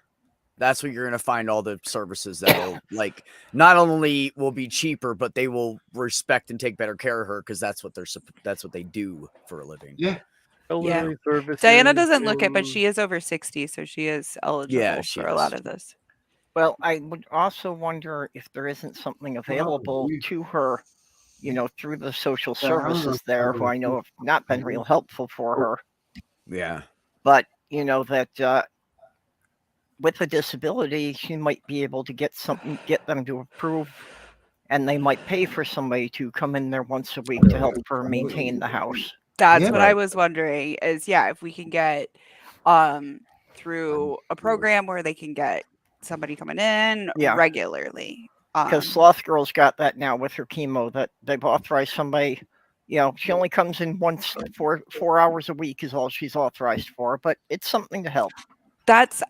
That's where you're going to find all the services that will, like, not only will be cheaper, but they will respect and take better care of her because that's what they do for a living. Yeah. Elderly services. Diana doesn't look it, but in- she is over 60, so she is eligible she for a lot is. of this. well, I would also wonder if there isn't something available we- to her, you know, through the social Yeah, I don't know services if there, that who I know have not been real helpful for her. Yeah. But you know that with a disability, she might be able to get them to approve, and they might pay for somebody to come in there once a week to help her maintain the house. That's Yeah. what I Right. was wondering is if we can get through a program where they can get somebody coming in Yeah. regularly. Because Sloth Girl's got that now with her chemo, that they've authorized somebody. You know, she only comes in once for 4 hours a week is all she's authorized for, but it's something to help.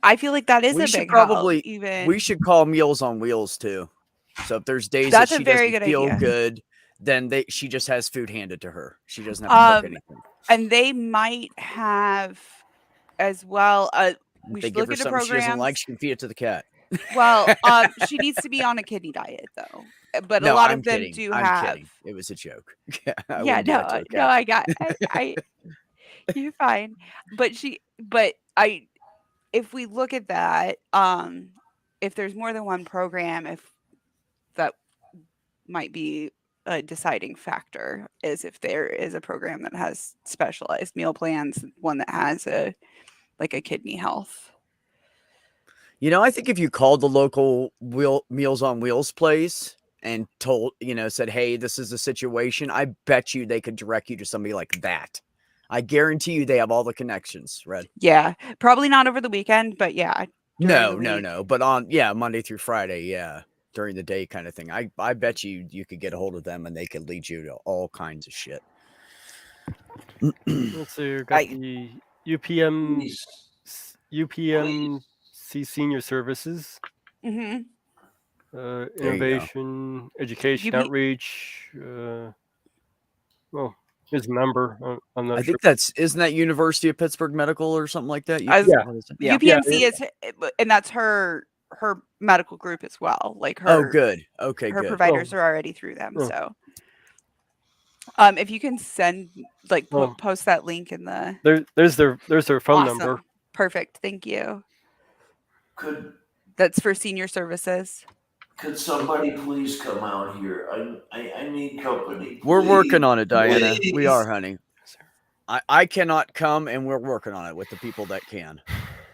I feel like that is We a should big help, probably- even We should call Meals on Wheels too. So if there's days That's that a she very doesn't good feel idea. good, then she just has food handed to her. She doesn't have to cook anything. and they might have as well. We If they should give look her into something she doesn't programs. like, she can feed it to the cat. Well, she needs to be on a kidney diet though. But No, a lot I'm of them kidding. do I'm have. kidding. It was a joke. I Yeah, wouldn't do that to a no, cat. I got. I you're fine. But if we look at that, if there's more than one program, if that might be a deciding factor, is if there is a program that has specialized meal plans, one that has a kidney health. You know, I think if you called the local Meals on Wheels place and said, hey, this is the situation, I bet you they could direct you to somebody like that. I guarantee you they have all the connections, Red. Yeah, probably not over the weekend, but yeah. No. during the week. But Monday through Friday, during the day kind of thing. I bet you could get a hold of them and they could lead you to all kinds of shit. Let's see. We've got I- the UPMC Senior Services, Mhm. go. Innovation, Education, UP Outreach. Well, his number. I'm not I sure. think isn't that University of Pittsburgh Medical or something like that? Yeah. What is it? Yeah. UPMC is, and that's her medical group as well. Like her. Oh, good. Okay, her good. providers are already through them. Oh. So, if you can send post that link in the There's their phone Awesome. number. perfect. Thank you. Could That's for senior services. somebody please come out here? I need company. We're working please. on it, Diana. We Please. are, honey. I cannot come, and we're working on it with the people that can.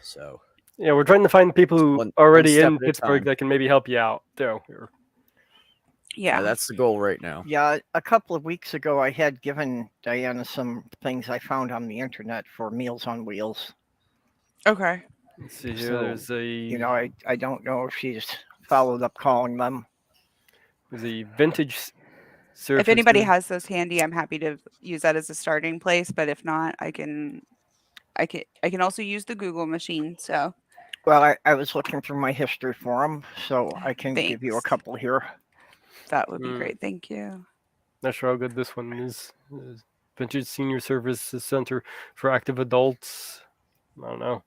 So Yeah, we're trying to find people who One already step in at a Pittsburgh time. that can maybe help you out. So, Yeah. that's the goal right now. Yeah, a couple of weeks ago, I had given Diana some things I found on the internet for Meals on Wheels. Okay. let's see here. So, There's a You know, I don't know if she's followed up calling them. there's a vintage surface. If anybody has those handy, I'm happy to use that as a starting place. But if not, I can also use the Google machine. So Well, I was looking through my history for them, so I can give you a Thanks. couple here. that would be Mm. great. Thank you. Not sure how good this one is. Vintage Senior Services Center for Active Adults. I don't know.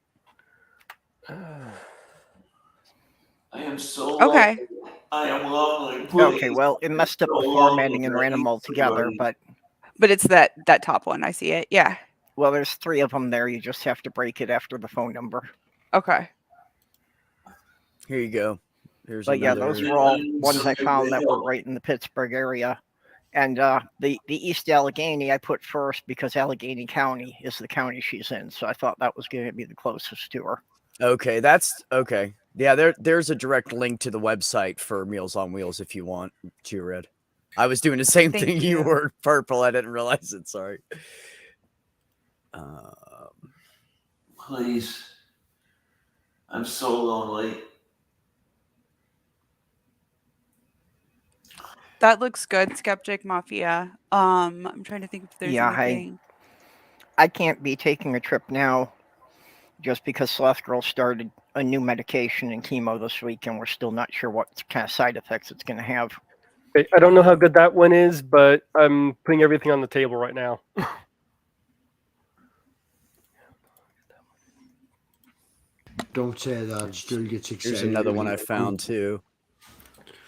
I am so Okay. lonely. I am lonely. Okay, Please. well, it messed up the So formatting and lonely. ran them all together, Everybody. but But it's that top one. I see it. Yeah. well, there's 3 of them there. You just have to break it after the phone number. Okay. Here you go. Here's But yeah, another. those were all ones I found that were right in the Pittsburgh area. And the East Allegheny I put first because Allegheny County is the county she's in. So I thought that was going to be the closest to her. Okay, that's okay. Yeah, there's a direct link to the website for Meals on Wheels if you want to read. I was doing the same Thank thing you you. were, Purple. I didn't realize it. Sorry. Please. I'm so lonely. That looks good, Skeptic Mafia. I'm trying to think if there's Yeah, anything. I can't be taking a trip now just because Sloth Girl started a new medication and chemo this week, and we're still not sure what kind of side effects it's going to have. Okay, I don't know how good that one is, but I'm putting everything on the table right now. Don't say that. Still gets excited. Here's another one I found too.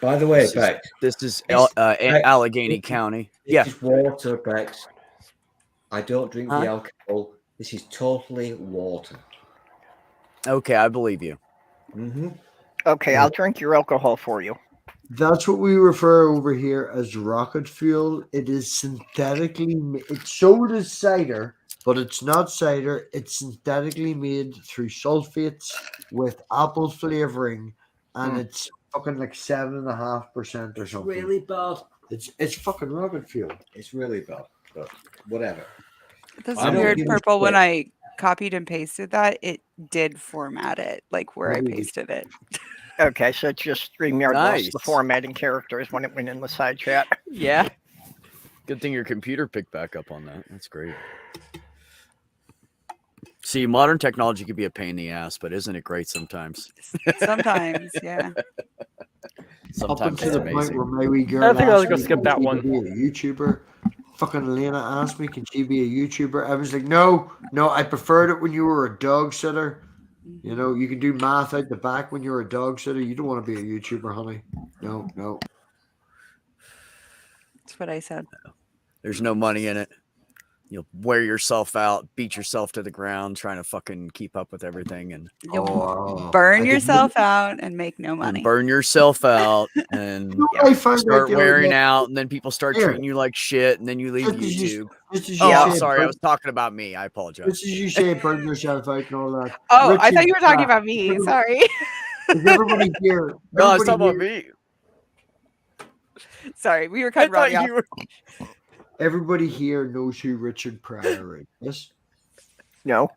By the way, This is- Bex, This is This- Allegheny this- County. this Yeah. is water, Bex. I don't drink Huh? the alcohol. This is totally water. Okay, I believe you. Mm-hmm. Okay, I'll drink your alcohol for you. That's what we refer over here as rocket fuel. It is synthetically it's sold as cider, but it's not cider. It's synthetically made through sulfates with apple flavoring, and it's fucking like 7.5% or something. Really bad. It's fucking rocket fuel. It's really bad, but whatever. This is I don't weird, give a Purple. When shit. I copied and pasted that, it did format it like where I What did you- pasted it. Okay, so it's just StreamYard lost the Nice. formatting characters when it went in the side chat. Yeah. Good thing your computer picked back up on that. That's great. See, modern technology can be a pain in the ass, but isn't it great sometimes? Sometimes, yeah. Up Sometimes until it's the point amazing. where my wee girl I think I'll asked go me, skip "Can that she one." be a YouTuber?" Fucking Elena asked me, "Can she be a YouTuber?" I was like, "No, I preferred it when you were a dog sitter. You know, you can do math out the back when you're a dog sitter. You don't want to be a YouTuber, honey. No." That's what I said. There's no money in it. You'll wear yourself out, beat yourself to the ground, trying to fucking keep up with everything, and You'll Oh, burn I could yourself out and make no money. burn yourself out, and I found out start the other wearing day, out, and then people start Here. treating you like shit, and then you leave Just as you- YouTube. just as Oh, you I'm say, sorry. I burn- was talking about me. I apologize. just as you say, burn yourself out and all that. Oh, I Richard thought you were talking Pratt, about me. Sorry. Is everybody here? No, I was talking everybody about here- me. Sorry, we were I cutting Robbie thought off. you were. Everybody here knows who Richard Pryor is. Yes. No.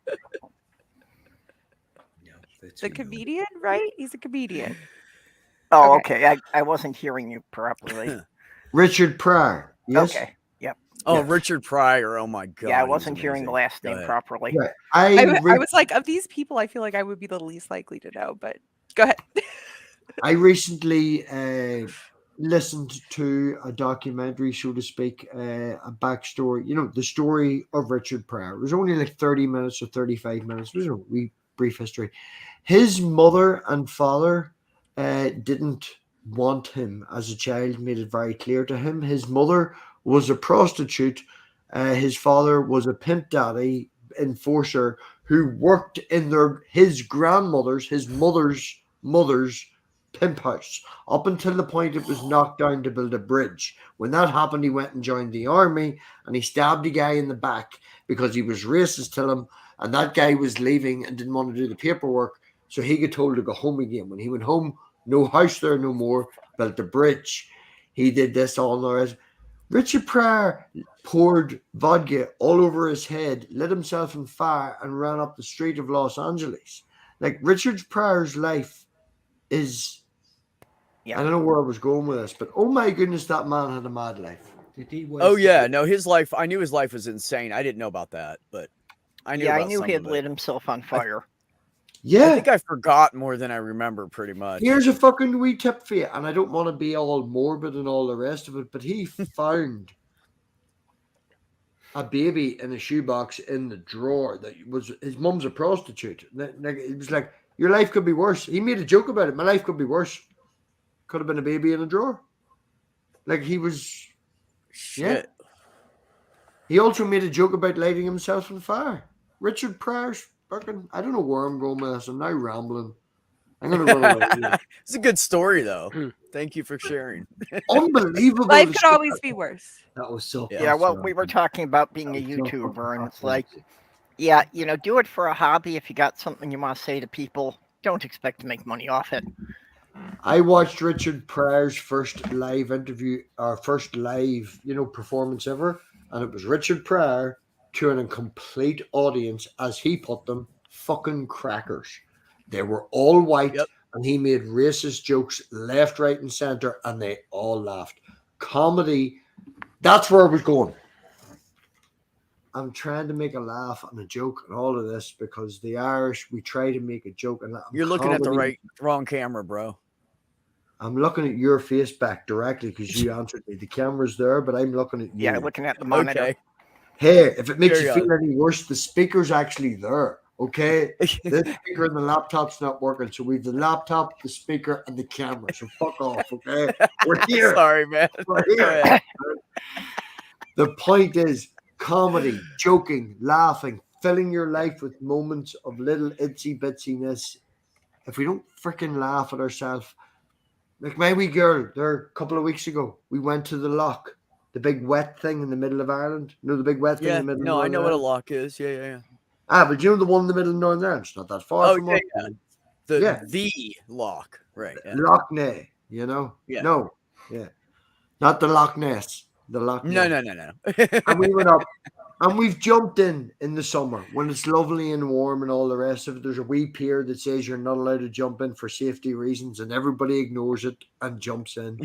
The comedian, right? He's a comedian. Oh, Okay. okay. I wasn't hearing you properly. Richard Pryor. Yes. Okay. Oh, Yeah. Richard Pryor. Oh my god. Yeah, I he was wasn't hearing the amazing. last Go name ahead. properly. Right. I was like, of these people, I feel like I would be the least likely to know, but go ahead. I recently listened to a documentary, so to speak, a backstory. You know, the story of Richard Pryor. It was only like 30 minutes or 35 minutes. It was a wee brief history. His mother and father didn't want him as a child. Made it very clear to him. His mother was a prostitute. His father was a pimp daddy enforcer who worked in his mother's pimp house up until the point it was knocked down to build a bridge. When that happened, he went and joined the army, and he stabbed a guy in the back because he was racist to him, and that guy was leaving and didn't want to do the paperwork, so he got told to go home again. When he went home, no house there no more, built a bridge. He did this all the rest. Richard Pryor poured vodka all over his head, lit himself on fire, and ran up the street of Los Angeles. Like, Richard Pryor's life is... Yeah. I don't know where I was going with this, but oh my goodness, that man had a mad life. Did he waste Oh the- yeah, no, his life. I knew his life was insane. I didn't know about that, but I knew. Yeah, I about knew some he had of it. lit himself on fire. I Yeah. think I forgot more than I remember, pretty much. Here's a fucking wee tip for you, and I don't want to be all morbid and all the rest of it, but he found a baby in a shoebox in the drawer that was his mum's a prostitute. Like, it was like, your life could be worse. He made a joke about it. My life could be worse. Could have been a baby in a drawer. Like, he was. Shit. He also made a joke about lighting himself on fire. Richard Pryor's fucking. I don't know where I'm going with this. I'm now rambling. I'm gonna run away. Yeah. It's a good story, though. Thank you for sharing. Unbelievable. Life the could stuff always that- be worse. That was so. Yeah, Yeah, well, fascinating. we were talking about being a That was so YouTuber, and it's fucking like, fascinating. yeah, do it for a hobby. If you got something you want to say to people, don't expect to make money off it. I watched Richard Pryor's first live interview, or first live, performance ever, and it was Richard Pryor to a complete audience, as he put them, fucking crackers. They were all white, Yep. and he made racist jokes left, right, and center, and they all laughed. Comedy, that's where I was going. I'm trying to make a laugh and a joke and all of this because the Irish, we try to make a joke. And You're looking at the comedy- wrong camera, bro. I'm looking at your face back directly because you answered me. The camera's there, but I'm looking at you. Yeah, looking at the monitor. Okay. Hey, if it makes Carry you feel any worse, the speaker's actually there. Okay, the speaker and the laptop's not working, so we've the laptop, the speaker, and the camera. So fuck off. Okay, we're here. Sorry, man. We're Go here. ahead. The point is comedy, joking, laughing, filling your life with moments of little itsy bitsiness. If we don't freaking laugh at ourselves, like my wee girl, there a couple of weeks ago, we went to the loch, the big wet thing in the middle of Ireland. You know the big wet thing Yeah, in the middle no, of I know Northern what a Ireland? lock is. Yeah. But you know the one in the middle of Northern Ireland? It's not that far Oh, from yeah, us. yeah. Yeah. The lock, right? Yeah. Loch Ness, Yeah. No, yeah. Not the Loch Ness. The Loch Ness. No. And we went up and we've jumped in the summer when it's lovely and warm and all the rest of it. There's a wee pier that says you're not allowed to jump in for safety reasons, and everybody ignores it and jumps in.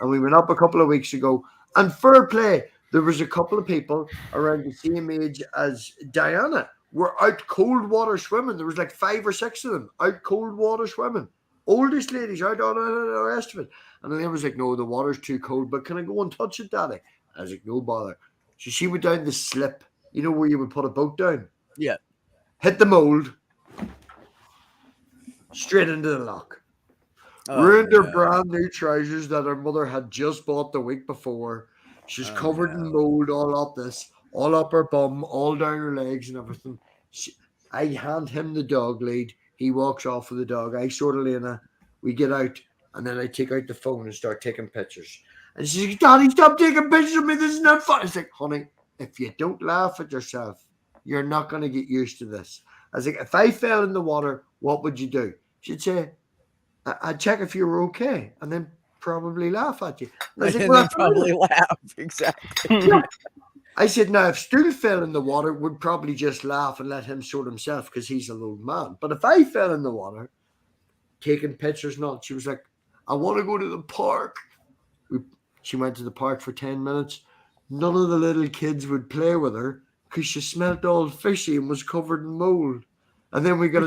And we went up a couple of weeks ago, and fair play, there was a couple of people around the same age as Diana were out cold water swimming. There was like 5 or 6 of them out cold water swimming. Oldest ladies out on the rest of it. And then I was like, no, the water's too cold, but can I go and touch it, Daddy? I was like, no bother. So she went down the slip, where you would put a boat down. Yeah. Hit the mold. Straight into the loch. Oh, Ruined her no. brand new trousers that her mother had just bought the week before. She's Oh, covered in no. mold all up her bum, all down her legs and everything. I hand him the dog lead. He walks off with the dog. I sort of Lena. We get out, and then I take out the phone and start taking pictures. And she's like, Daddy, stop taking pictures of me. This is not fun. It's like, honey, if you don't laugh at yourself, you're not going to get used to this. I was like, if I fell in the water, what would you do? She'd say, I'd check if you were okay, and then probably laugh at you. And I was like, And well, then probably laugh. Exactly. I said, now, if Stu fell in the water, would probably just laugh and let him sort himself because he's an old man. But if I fell in the water, taking pictures, not, she was like, I want to go to the park. She went to the park for 10 minutes. None of the little kids would play with her because she smelt all fishy and was covered in mold. And then we got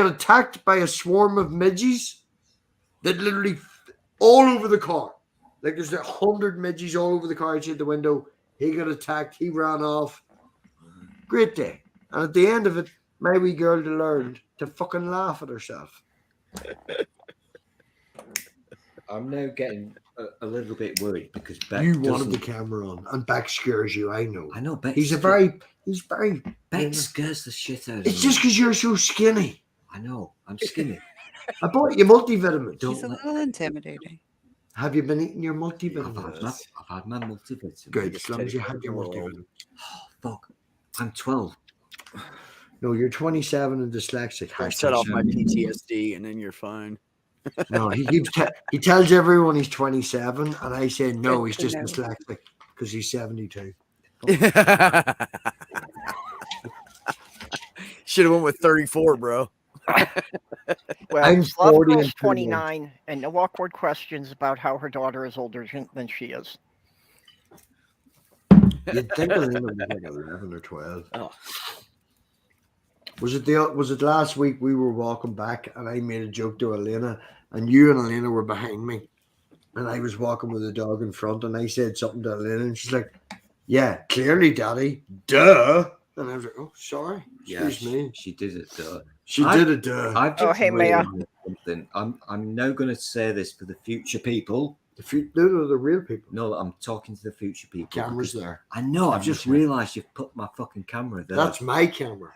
attacked by a swarm of midges that literally all over the car. Like there's 100 midges all over the car outside the window. He got attacked. He ran off. Great day. And at the end of it, my wee girl learned to fucking laugh at herself. I'm now getting a little bit worried because Beck You wanted doesn't- the camera on, and Beck scares you. I know. I know Beck. He's very. Beck scares the shit out of It's me. just because you're so skinny. I know. I'm skinny. I bought you multivitamins. Don't He's a let- little intimidating. Have you been eating your I've multivitamins? had my multivitamin. Good, as long as you Take had your the world. multivitamins. Fuck. I'm 12. No, you're 27 and dyslexic. First set off my Hashtag PTSD, and then you're fine. No, he tells everyone he's 27, and I say no, Good he's to just know. dyslexic because he's 72. Should have went with 34, bro. Well, I'm 40 Slavko's and 29, and no awkward questions about how her daughter is older than she is. You'd think Elena was like 11 or 12. Oh. Was it last week we were walking back and I made a joke to Elena and you and Elena were behind me and I was walking with the dog in front and I said something to Elena and she's like, yeah, clearly, Daddy, duh. And I was like, oh, sorry, Yeah, excuse me. she did it. She I- did it, duh. I've Oh, just hey, Maya. realised something. I'm now going to say this for the future people. No, the real people. No, I'm talking to the future people. Cameras because there. I know. I've just Cameras there. realised you've put my fucking camera there. That's my camera.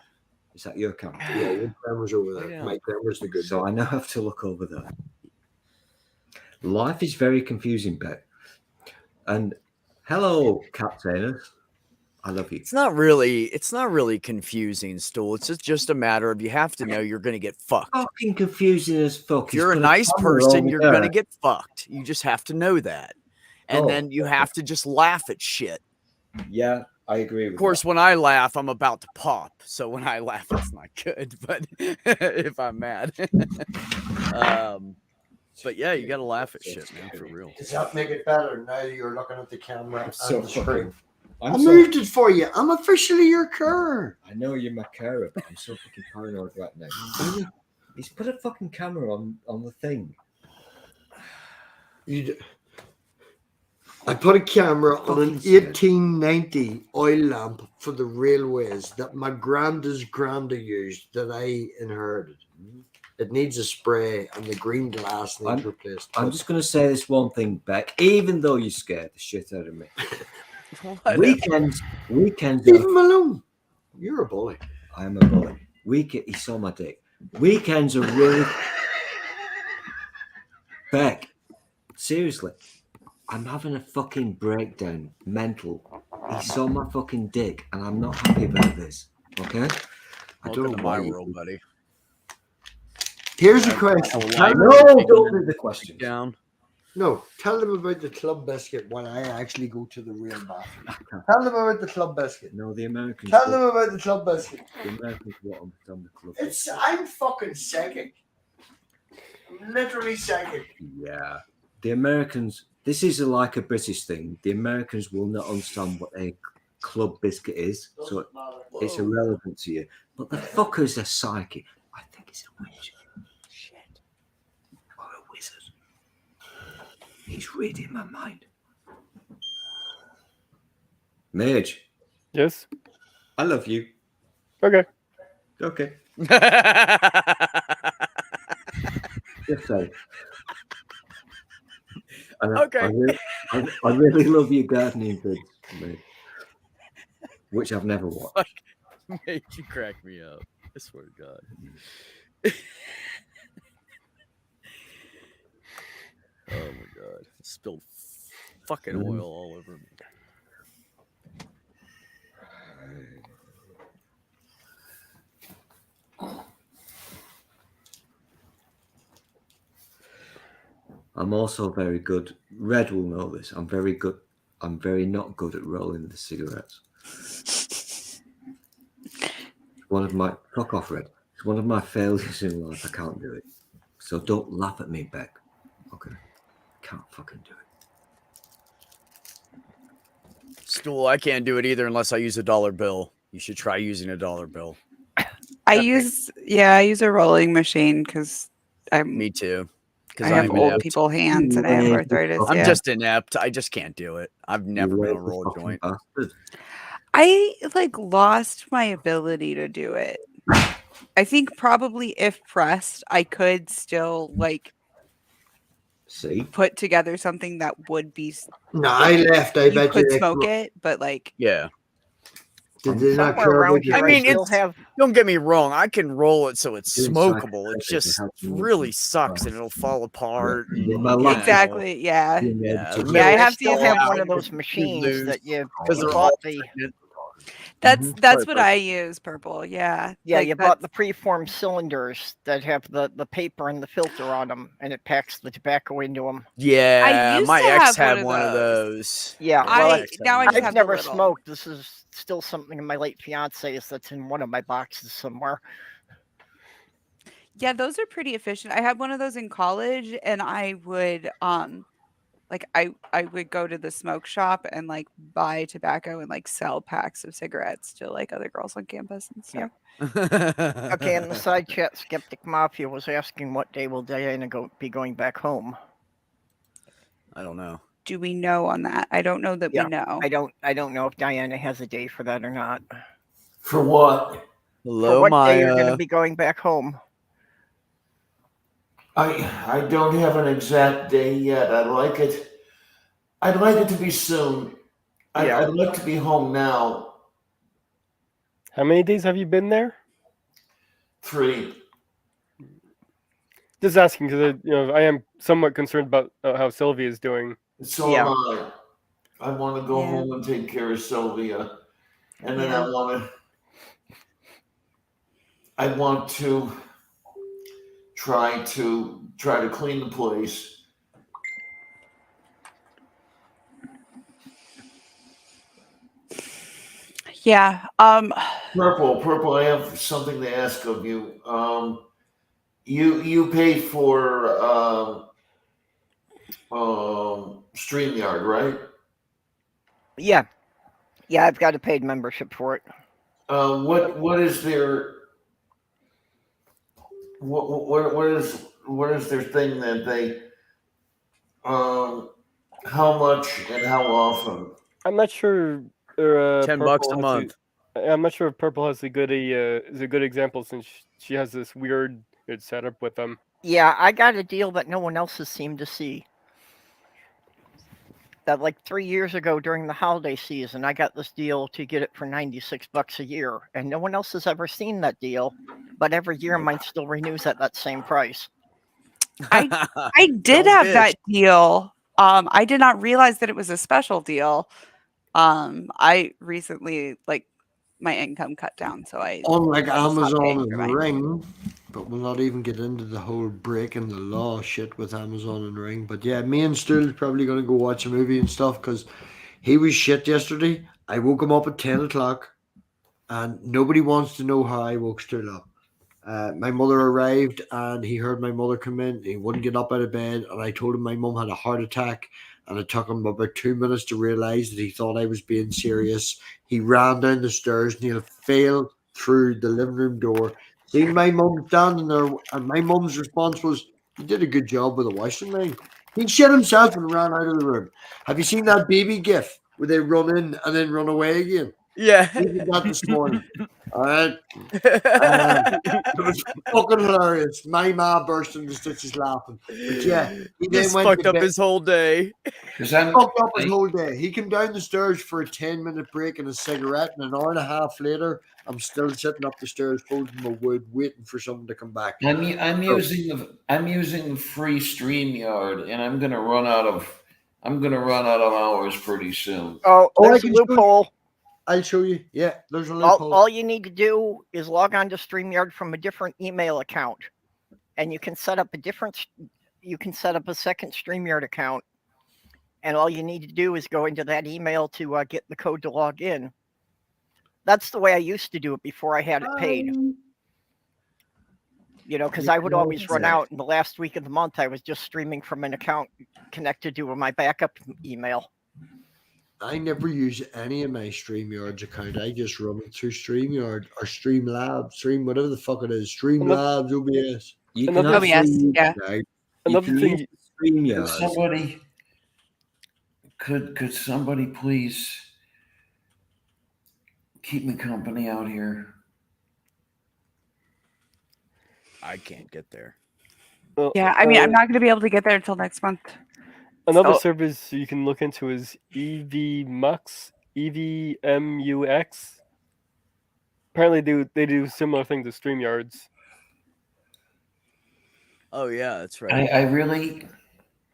Is that your camera? Yeah, your camera's over there. Yeah. My camera's the good So I now have to look over there. Life is very confusing, Beck. And hello, Captainers. I love you. It's not really confusing, Stool. It's just a matter of you have to know you're gonna get fucked. Fucking confusing as fuck. If you're a nice person, you're gonna get fucked. You just have to know that. And Oh, then you have to just laugh at shit. Yeah, I agree with Of course, when I laugh, I'm about to pop. So when I laugh, it's not good. But if I'm mad, but yeah, you gotta laugh at shit, man, for real. Does that make it better now that you're looking at the camera and so the screen? I I'm moved it for you. I'm officially your carer. I know you're my carer, but I'm so fucking paranoid right now. He's put a fucking camera on the thing. I put a camera on an Fucking sad. 1890 oil lamp for the railways that my granda's granda used that I inherited. It needs a spray and the green glass needs replaced. I'm just going to say this one thing, Beck, even though you scared the shit out of me. Whatever. Weekends Leave are, him alone. You're a bully. I'm a bully. He saw my dick. Weekends are really... Beck, seriously, I'm having a fucking breakdown, mental. He saw my fucking dick, and I'm not happy about this, okay? I Welcome don't to know my why. world, buddy. Here's a question. I know, don't do the question. Down. No, tell them about the club biscuit while I actually go to the real bathroom. Tell them about the club biscuit. No, the Americans. Tell them about the club biscuit. The Americans want to on the club. I'm fucking psychic. I'm literally psychic. Yeah, the Americans. This is like a British thing. The Americans will not understand what a club biscuit is, so it's irrelevant to you. But the fuckers are psychic. I think it's a witch. Shit. Or a wizard. He's reading my mind. Mage, Yes. I love you. Okay. Okay. Just say. Okay. I really love your gardening vids, mate. Which I've never watched. Mate, you crack me up. I swear to God. Oh my God. I spilled fucking oil all over me. I'm also very good. Red will know this. I'm very good. I'm very not good at rolling the cigarettes. One of my fuck off, Red. It's one of my failures in life. I can't do it. So don't laugh at me, Beck. Okay, can't fucking do it. Stool, I can't do it either unless I use a dollar bill. You should try using a dollar bill. I use a rolling machine because Me too. I have I'm old inept. people hands and I have arthritis. I'm yeah. just inept. I just can't do it. I've never You been a lazy roll fucking joint. bastard. I lost my ability to do it. I think probably if pressed, I could still See, put together something that would be No, I left. I you bet could you. smoke it, but Yeah. Did they not Somewhere care around about here, your I mean, still it's- have Don't get me wrong. I can roll it so it's Doing smokable. It psychotherapy to just help you with really the sucks and it'll fall apart. Yeah, and, my you life- know, exactly. Yeah. being able Yeah, to- Yeah, I I have to still use have that one of one. those machines lose, that you because they're bought all the That's Sorry, what bud. I use, Purple. Yeah. yeah Like, you that's- bought the preformed cylinders that have the paper and the filter on them, and it packs the tobacco into them. Yeah, used my to ex have had one one of of those. Yeah, my well, ex had now I one just of have I've the never little- smoked. This is still something in my late fiance's that's in one of my boxes somewhere. Yeah, those are pretty efficient. I had one of those in college and I would I would go to the smoke shop and buy tobacco and sell packs of cigarettes to other girls on campus and stuff. Okay, in the side chat, Skeptic Mafia was asking what day will Diana be going back home. I don't know. Do we know on that? I don't know that Yeah, we know. I don't know if Diana has a day for that or not. For what? For Hello, what day you're going Maya. to be going back home? I don't have an exact day yet. I'd like it to be soon. Yeah. I'd like to be home now. How many days have you been there? 3. Just asking because I am somewhat concerned about how Sylvia is doing. So Yeah. am I. I want to go Yeah. home and take care of Sylvia, and then Yeah. I want to try to clean the place. Yeah. Purple, I have something to ask of you. You pay for StreamYard, right? Yeah. Yeah, I've got a paid membership for it. What is their what is their thing that they how much and how often? I'm not sure. $10 Purple a has month. I'm not sure if Purple has a good is a good example since she has this weird setup with them. Yeah, I got a deal that no one else has seemed to see. That like 3 years ago during the holiday season, I got this deal to get it for $96 a year, and no one else has ever seen that deal. But every year, mine still renews at that same price. I did Don't have bitch. that deal. I did not realize that it was a special deal. I recently my income cut down, so I Unlike stopped Amazon paying and for mine. Ring, but we'll not even get into the whole breaking the law shit with Amazon and Ring. But yeah, me and Stu's probably going to go watch a movie and stuff because he was shit yesterday. I woke him up at 10 o'clock and nobody wants to know how I woke Stu up. My mother arrived and he heard my mother come in. He wouldn't get up out of bed, and I told him my mum had a heart attack, and it took him about 2 minutes to realize that he thought I was being serious. He ran down the stairs and he fell through the living room door. Seen my mum standing there, and my mum's response was, "You did a good job with the washing line." He shit himself and ran out of the room. Have you seen that baby gif where they run in and then run away again? Yeah. He did that this morning. All right. It was fucking hilarious. My ma burst into stitches laughing. But yeah, he then Just went fucked to up bed. his whole day. Because I'm Fucked up his whole day. He came down the stairs for a 10-minute break and a cigarette, and an hour and a half later, I'm still sitting up the stairs holding my wood, waiting for someone to come back. I'm using the free StreamYard, and I'm gonna run out of hours pretty soon. Oh, Oh, I there's a can show you. loophole. I'll show you. Yeah, there's a All, loophole. all you need to do is log on to StreamYard from a different email account, and you can set up a second StreamYard account, and all you need to do is go into that email to get the code to log in. That's the way I used to do it before I had it paid. Because I would always run out in the last week of the month. I was just streaming from an account connected to my backup email. I never use any of my StreamYard's account. I just run it through StreamYard or Streamlabs, whatever the fuck it is. Streamlabs, OBS. You Another- can OBS, actually, yeah. you Another can thing, use StreamYard. Somebody could somebody please keep me company out here? I can't get there. well, Yeah, I mean, I'm not going to be able to get there until next month. Another So- service you can look into is EVMux, EVMUX. Apparently, they do similar things to StreamYards. Oh yeah, that's right. I really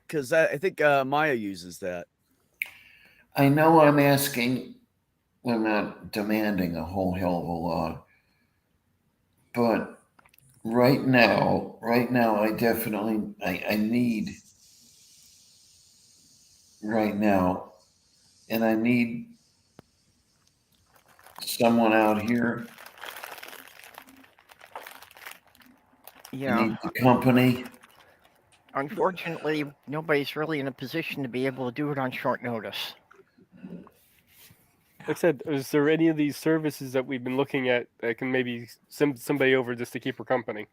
Because I think Maya uses that. I know I'm asking, I'm not demanding a whole hell of a lot, but right now, I definitely, I need right now, and I need someone out here. I Yeah. need the company. Unfortunately, nobody's really in a position to be able to do it on short notice. Like I said, is there any of these services that we've been looking at that can maybe send somebody over just to keep her company?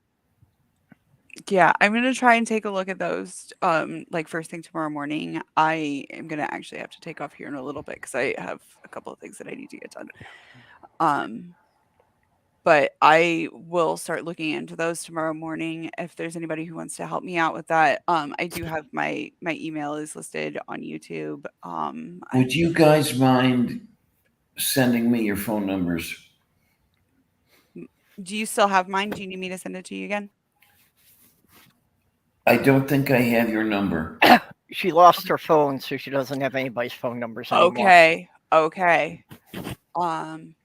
Yeah, I'm gonna try and take a look at those. Like first thing tomorrow morning. I am gonna actually have to take off here in a little bit because I have a couple of things that I need to get done. But I will start looking into those tomorrow morning. If there's anybody who wants to help me out with that, I do have my email is listed on YouTube. Would you guys mind sending me your phone numbers? Do you still have mine? Do you need me to send it to you again? I don't think I have your number. She lost her phone, so she doesn't have anybody's phone numbers anymore. Okay. Okay. I'm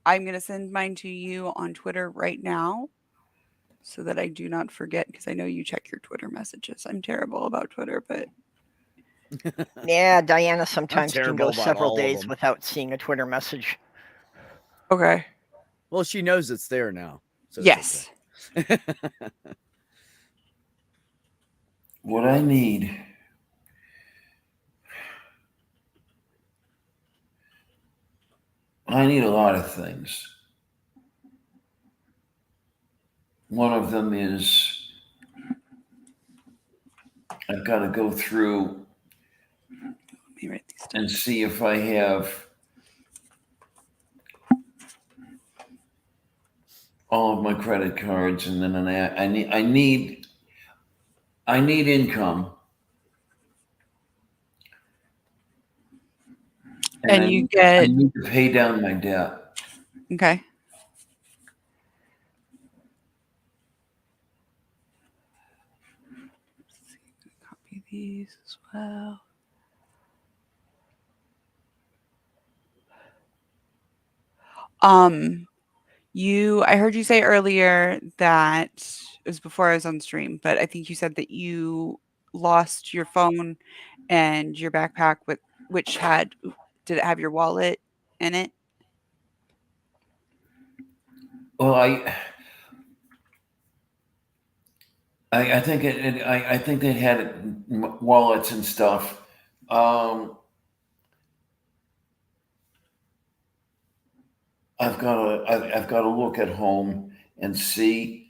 gonna send mine to you on Twitter right now so that I do not forget, because I know you check your Twitter messages. I'm terrible about Twitter, but Yeah, Diana sometimes can terrible go about several all of days them. without seeing a Twitter message. okay. Well, she knows it's there now. So it's Yes. okay. What I need. I need a lot of things. One of them is I've got to go through Let me write these down. and see if I have all of my credit cards, and then I need income. And I you need- get- I need to pay down my debt. Okay. Copy these as well. I heard you say earlier that it was before I was on stream, but I think you said that you lost your phone and your backpack which did it have your wallet in it? Well, I think I think they had wallets and stuff. I've got to look at home and see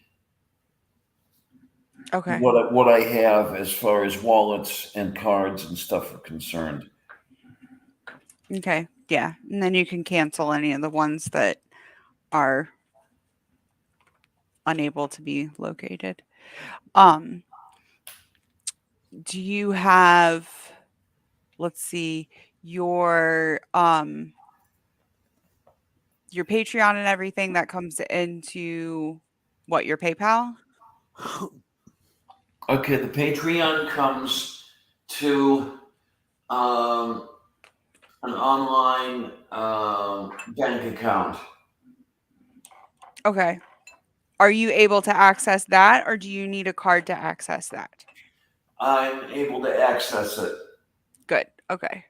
Okay. what I have as far as wallets and cards and stuff are concerned. Okay. Yeah. And then you can cancel any of the ones that are unable to be located. Do you have, let's see, your Patreon and everything that comes into your PayPal? Okay, the Patreon comes to an online bank account. Okay. Are you able to access that, or do you need a card to access that? I'm able to access it. Good. Okay.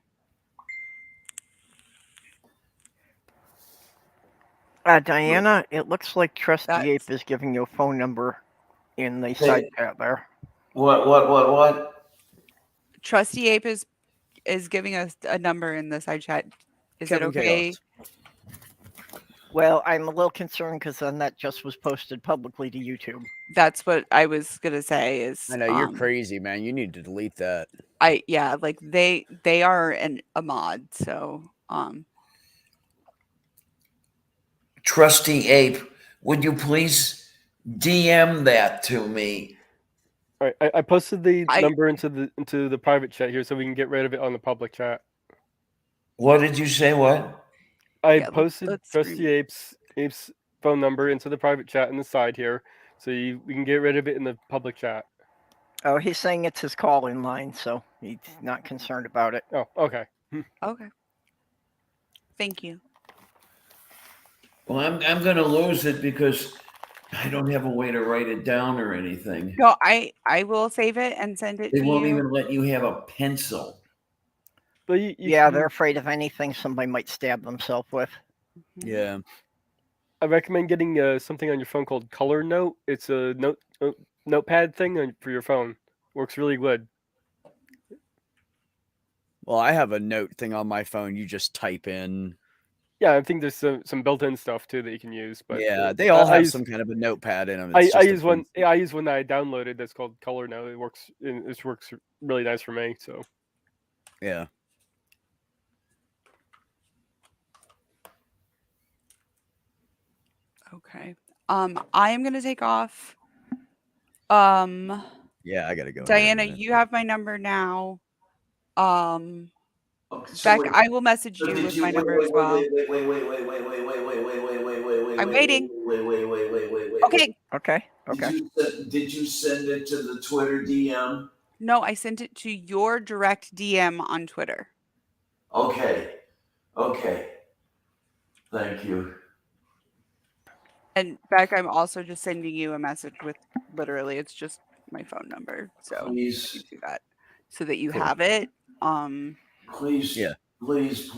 Diana, it looks like Trusty That's- Ape is giving you a phone number in the side chat there. What? Trusty Ape is giving us a number in the side chat. Is Kevin it okay? Chaos. Well, I'm a little concerned because then that just was posted publicly to YouTube. That's what I was gonna say. Is I know you're crazy, man. You need to delete that. Like they are a mod, so Trusty Ape, would you please DM that to me? All right, I posted the I- number into the private chat here, so we can get rid of it on the public chat. What did you say? What? I Yeah, posted let's Trusty Ape's phone number into the private chat in the side here, so we can get rid of it in the public chat. Oh, he's saying it's his call-in line, so he's not concerned about it. Oh, okay. okay. Thank you. Well, I'm going to lose it because I don't have a way to write it down or anything. No, I will save it and send it They to won't you. even let you have a pencil. But you Yeah, they're afraid of anything somebody might stab themselves with. Yeah. I recommend getting something on your phone called Color Note. It's a notepad thing for your phone. Works really good. Well, I have a note thing on my phone. You just type in. Yeah, I think there's some built-in stuff too that you can use. But Yeah, they all I have use- some kind of a notepad in them. I use one. I use one that I downloaded that's called Color Note. It works really nice for me. So Yeah. Okay. I am gonna take off. Yeah, I gotta go. Diana, you have my number now. Okay, so Beck, wait, I will message so you did with my number as wait, well. wait, I'm waiting. Wait. Okay. Okay. Okay. Did you send it to the Twitter DM? No, I sent it to your direct DM on Twitter. Okay. Thank you. And Beck, I'm also just sending you a message with literally it's just my phone number. So you Please, do that so that you Cool. have it. please, Yeah. please.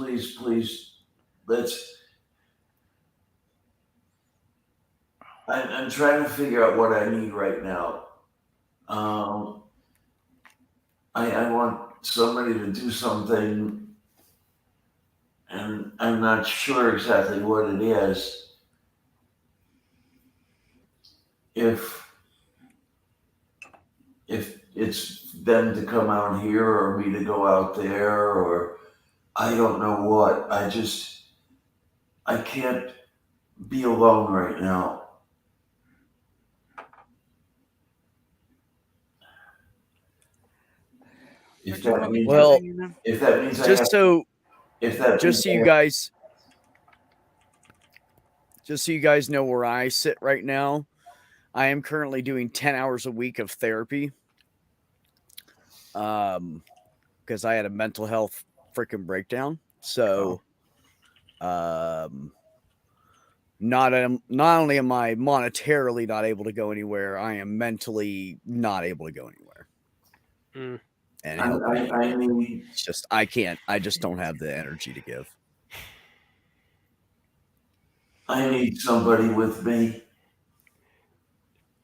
I'm trying to figure out what I need right now. I want somebody to do something, and I'm not sure exactly what it is. If it's them to come out here or me to go out there, or I don't know what. I can't be alone right now. If What do you that want me to means, do, Well, Diana? if that means I have, just so if that just so means you guys know where I sit right now, I am currently doing 10 hours a week of therapy. Because I had a mental health freaking breakdown. So not only am I monetarily not able to go anywhere, I am mentally not able to go anywhere. Mm. And help anyone. I need It's just I can't. I just don't have the energy to give. somebody with me.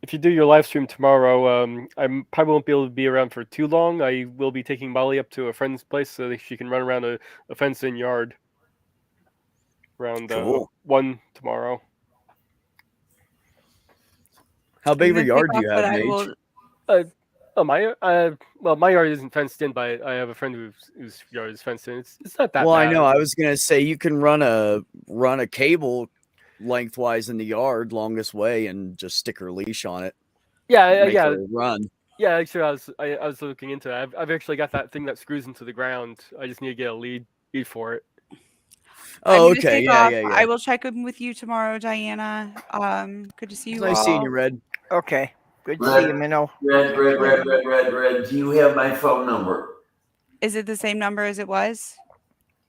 If you do your live stream tomorrow, I probably won't be able to be around for too long. I will be taking Molly up to a friend's place so that she can run around a fenced-in yard around Cool. 1 tomorrow. How big of a I'm gonna yard take do you off, have, but I Mage? will- My yard isn't fenced in, but I have a friend whose yard is fenced in. It's not that Well, bad. I know. I was gonna say you can run a cable lengthwise in the yard, longest way, and just stick her leash on it. Make her run. Yeah. Actually, I was looking into that. I've actually got that thing that screws into the ground. I just need to get a lead for it. I'm Oh, gonna okay. take Yeah, off. yeah, yeah. I will check in with you tomorrow, Diana. Good to see It's you nice all. seeing you, Red. Okay. Good to Red. see you, Minnow. Red. Do you have my phone number? Is it the same number as it was?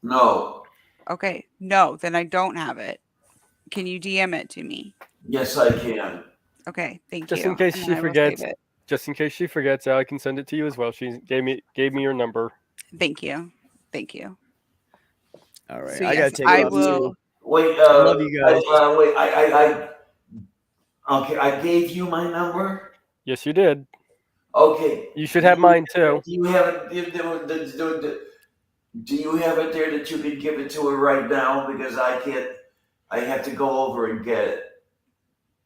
No. Okay. No, then I don't have it. Can you DM it to me? Yes, I can. Okay, thank Just you. in case And she then I will forgets. save it. Just in case she forgets, I can send it to you as well. She gave me your number. Thank you. Thank you. All right. So I yes, gotta take I off will. too. Wait. I love you guys. Okay, I gave you my number. Yes, you did. Okay. You should have mine too. Do you have it? Do you have it there that you can give it to her right now? Because I can't. I have to go over and get it.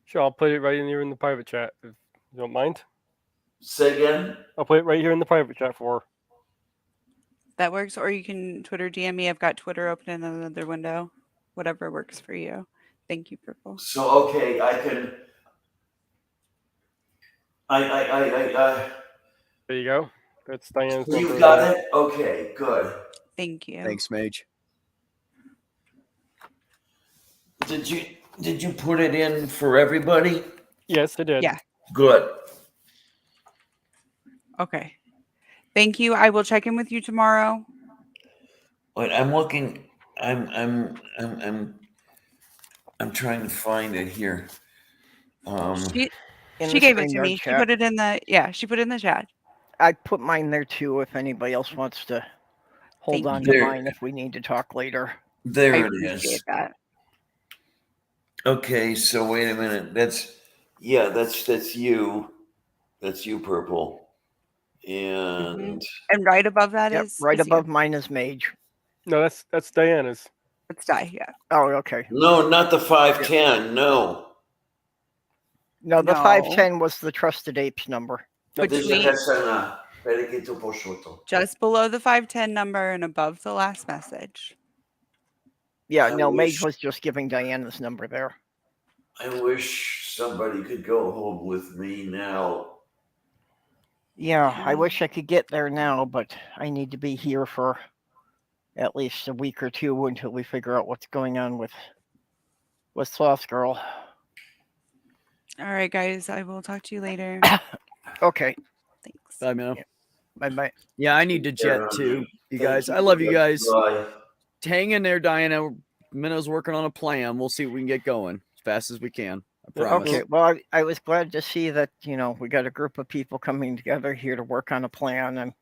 Sure, I'll put it right in here in the private chat if you don't mind. Say again. I'll put it right here in the private chat for her. That works. Or you can Twitter DM me. I've got Twitter open in another window. Whatever works for you. Thank you, Purple. So okay, I can. There you go. That's Diana's number. You got it. Okay, good. Thank you. Thanks, Mage. Did you put it in for everybody? Yes, I did. Yeah. Good. Okay. Thank you. I will check in with you tomorrow. Wait, I'm looking. I'm trying to find it here. She In she the gave it to StreamYard me. She chat. put it in the she put it in the chat. I put mine there too if anybody else wants to hold Thank on you. to mine if we need to talk later. There I it appreciate is. that. Okay, so wait a minute. That's you. That's you, Purple. And And right above that Yep, is right is you. above mine is Mage. No, that's Diana's. It's Di, yeah. Oh, okay. no, not the 510. No. No, the No. 510 was the Trusted Apes number. Between Periquito prosciutto. just below the 510 number and above the last message. Yeah, I no, wish- Mage was just giving Diana's number there. I wish somebody could go home with me now. Yeah, I Yeah. wish I could get there now, but I need to be here for at least a week or two until we figure out what's going on with What's sauce, girl? All right, guys. I will talk to you later. Okay. Thanks. Bye, man. Bye bye. Yeah, I need to jet too. You guys, I love you guys. Bye. Hang in there, Diana. Minno's working on a plan. We'll see if we can get going as fast as we can. I promise. Okay. Well, I was glad to see that, we got a group of people coming together here to work on a plan. I'm,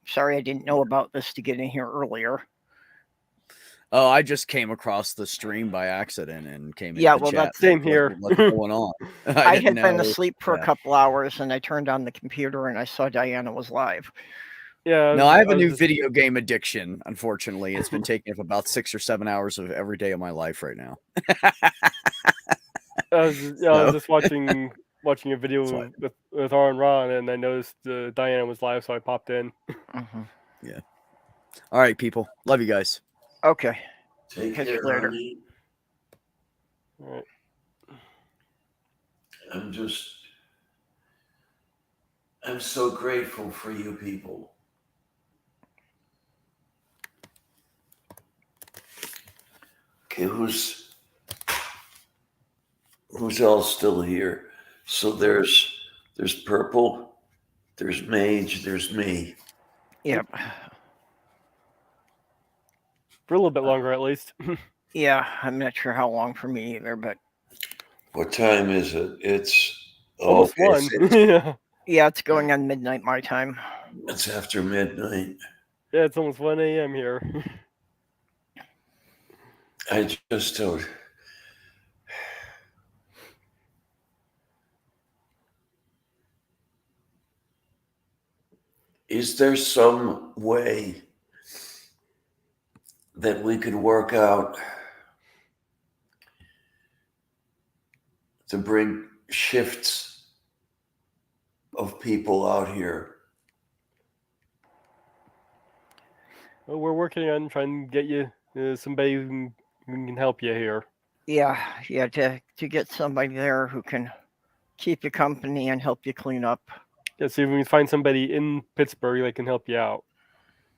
sorry I didn't know about this to get in here earlier. Oh, I just came across the stream by accident and came in. Yeah, the well, chat. that's- Same here. What's going on? I had didn't been know. asleep for yeah. a couple hours and I turned on the computer and I saw Diana was live. Yeah. No, I have a was new just- video game addiction. Unfortunately, it's been taking up about 6 or 7 hours of every day of my life right now. I was So- just watching a video fine. with R and Ron, and I noticed Diana was live, so I popped in. Mhm. All right, people. Love you guys. Okay. Take Catch you care, later. honey. All right. I'm so grateful for you people. Okay, who's else still here? So there's Purple, there's Mage, there's me. Yep. For a little bit longer, at least. Yeah, I'm not sure how long for me either, but What time is it? It's Almost okay, one. It's, yeah, it's going on midnight my time. it's after midnight. Yeah, it's almost 1 a.m. here. I just don't. Is there some way that we could work out to bring shifts of people out here? Well, we're working on trying to get you somebody who can help you here. Yeah, to get somebody there who can keep you company and help you clean up. Yeah, see if we can find somebody in Pittsburgh that can help you out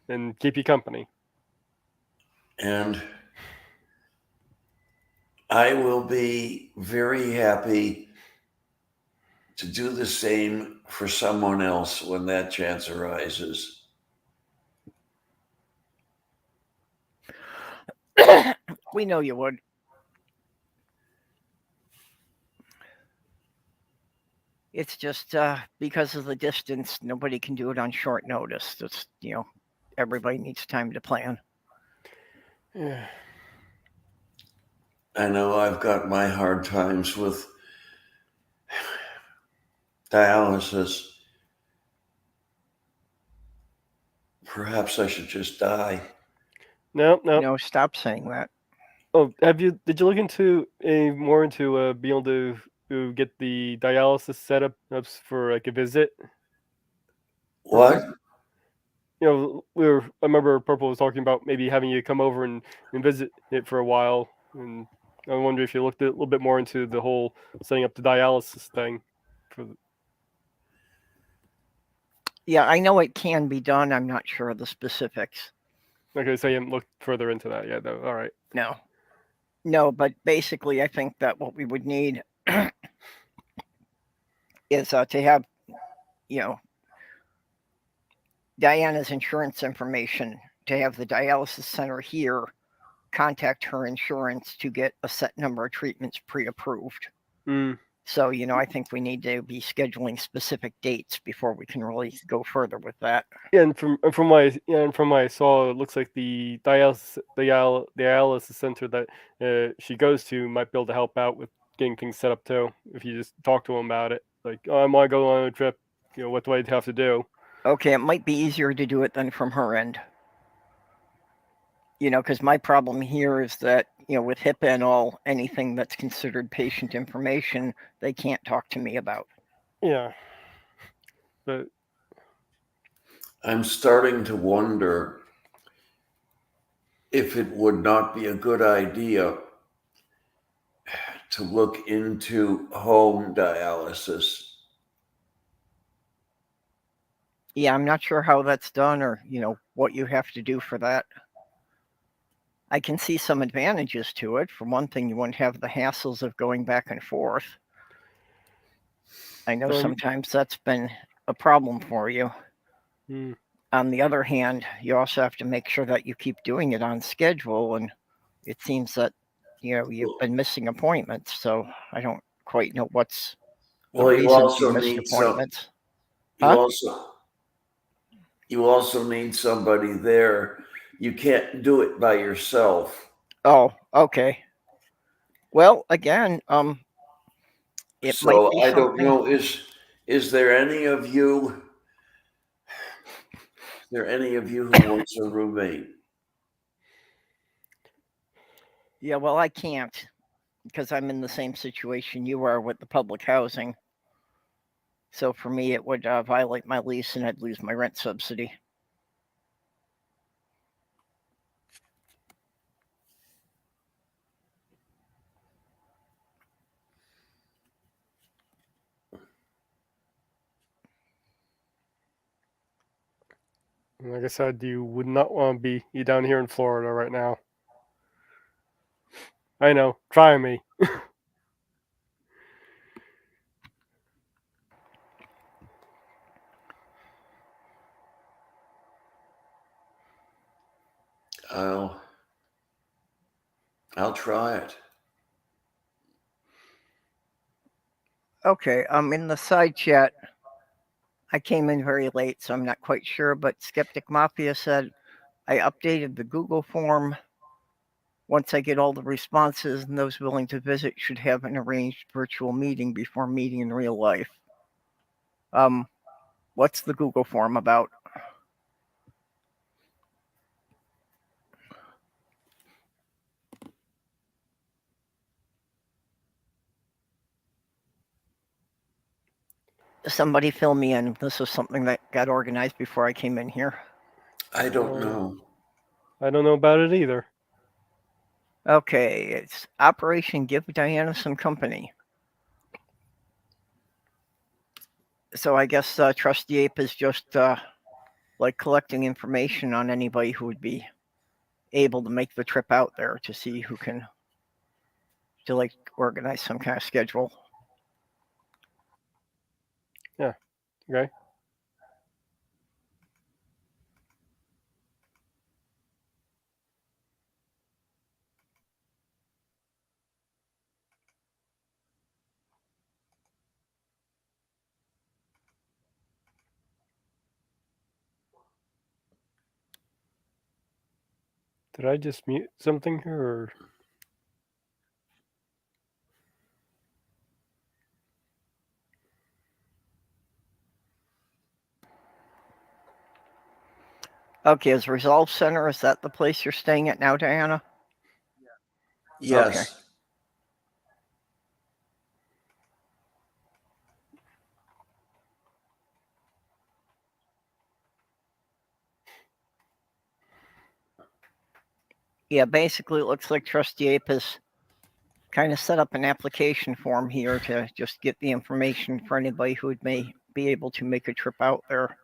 and keep you company. And I will be very happy to do the same for someone else when that chance arises. We know you would. It's just because of the distance, nobody can do it on short notice. It's, everybody needs time to plan. Yeah. I know I've got my hard times with dialysis. Perhaps I should just die. No. No, stop saying that. Oh, did you look into more into being able to get the dialysis set up for like a visit? What? I remember Purple was talking about maybe having you come over and visit it for a while, and I wonder if you looked a little bit more into the whole setting up the dialysis thing. Yeah, I know it can be done. I'm not sure of the specifics. Okay, so you haven't looked further into that yet, though. All right. No, but basically, I think that what we would need is to have, Diana's insurance information, to have the dialysis center here contact her insurance to get a set number of treatments pre-approved. Mm. So, I think we need to be scheduling specific dates before we can really go further with that. Yeah, and from what I saw, it looks like the dialysis center that she goes to might be able to help out with getting things set up too. If you just talk to them about it, like, I want to go on a trip. What do I have to do? Okay, it might be easier to do it than from her end. Because my problem here is that, with HIPAA and all, anything that's considered patient information, they can't talk to me about. Yeah, but I'm starting to wonder if it would not be a good idea to look into home dialysis. Yeah, I'm not sure how that's done or, what you have to do for that. I can see some advantages to it. For one thing, you wouldn't have the hassles of going back and forth. I know Um, sometimes that's been a problem for you. Hmm. On the other hand, you also have to make sure that you keep doing it on schedule, and it seems that you've been missing appointments, so I don't quite know what's the Well, you reasons you also missed need some. appointments. You Huh? also need somebody there. You can't do it by yourself. Oh, okay. Well, again, it might So be I don't something. know. Is there any of you? Is there any of you who wants a roommate? Yeah, well, I can't because I'm in the same situation you are with the public housing. So for me, it would violate my lease and I'd lose my rent subsidy. Like I said, you would not want to be down here in Florida right now. I know. Try me. I'll try it. Okay, in the side chat, I came in very late, so I'm not quite sure, but Skeptic Mafia said I updated the Google form. Once I get all the responses, and those willing to visit should have an arranged virtual meeting before meeting in real life. What's the Google form about? Somebody fill me in. This is something that got organized before I came in here. I don't know. I don't know about it either. Okay, it's Operation Give Diana Some Company. So I guess Trusty Ape is just like collecting information on anybody who would be able to make the trip out there to see who can to like organize some kind of schedule. Okay. Did I just mute something here? Or... Okay, is Resolve Center, is that the place you're staying at now, Diana? Yes. Okay. Yeah, basically it looks like Trusty Ape has kind of set up an application form here to just get the information for anybody who may be able to make a trip out there,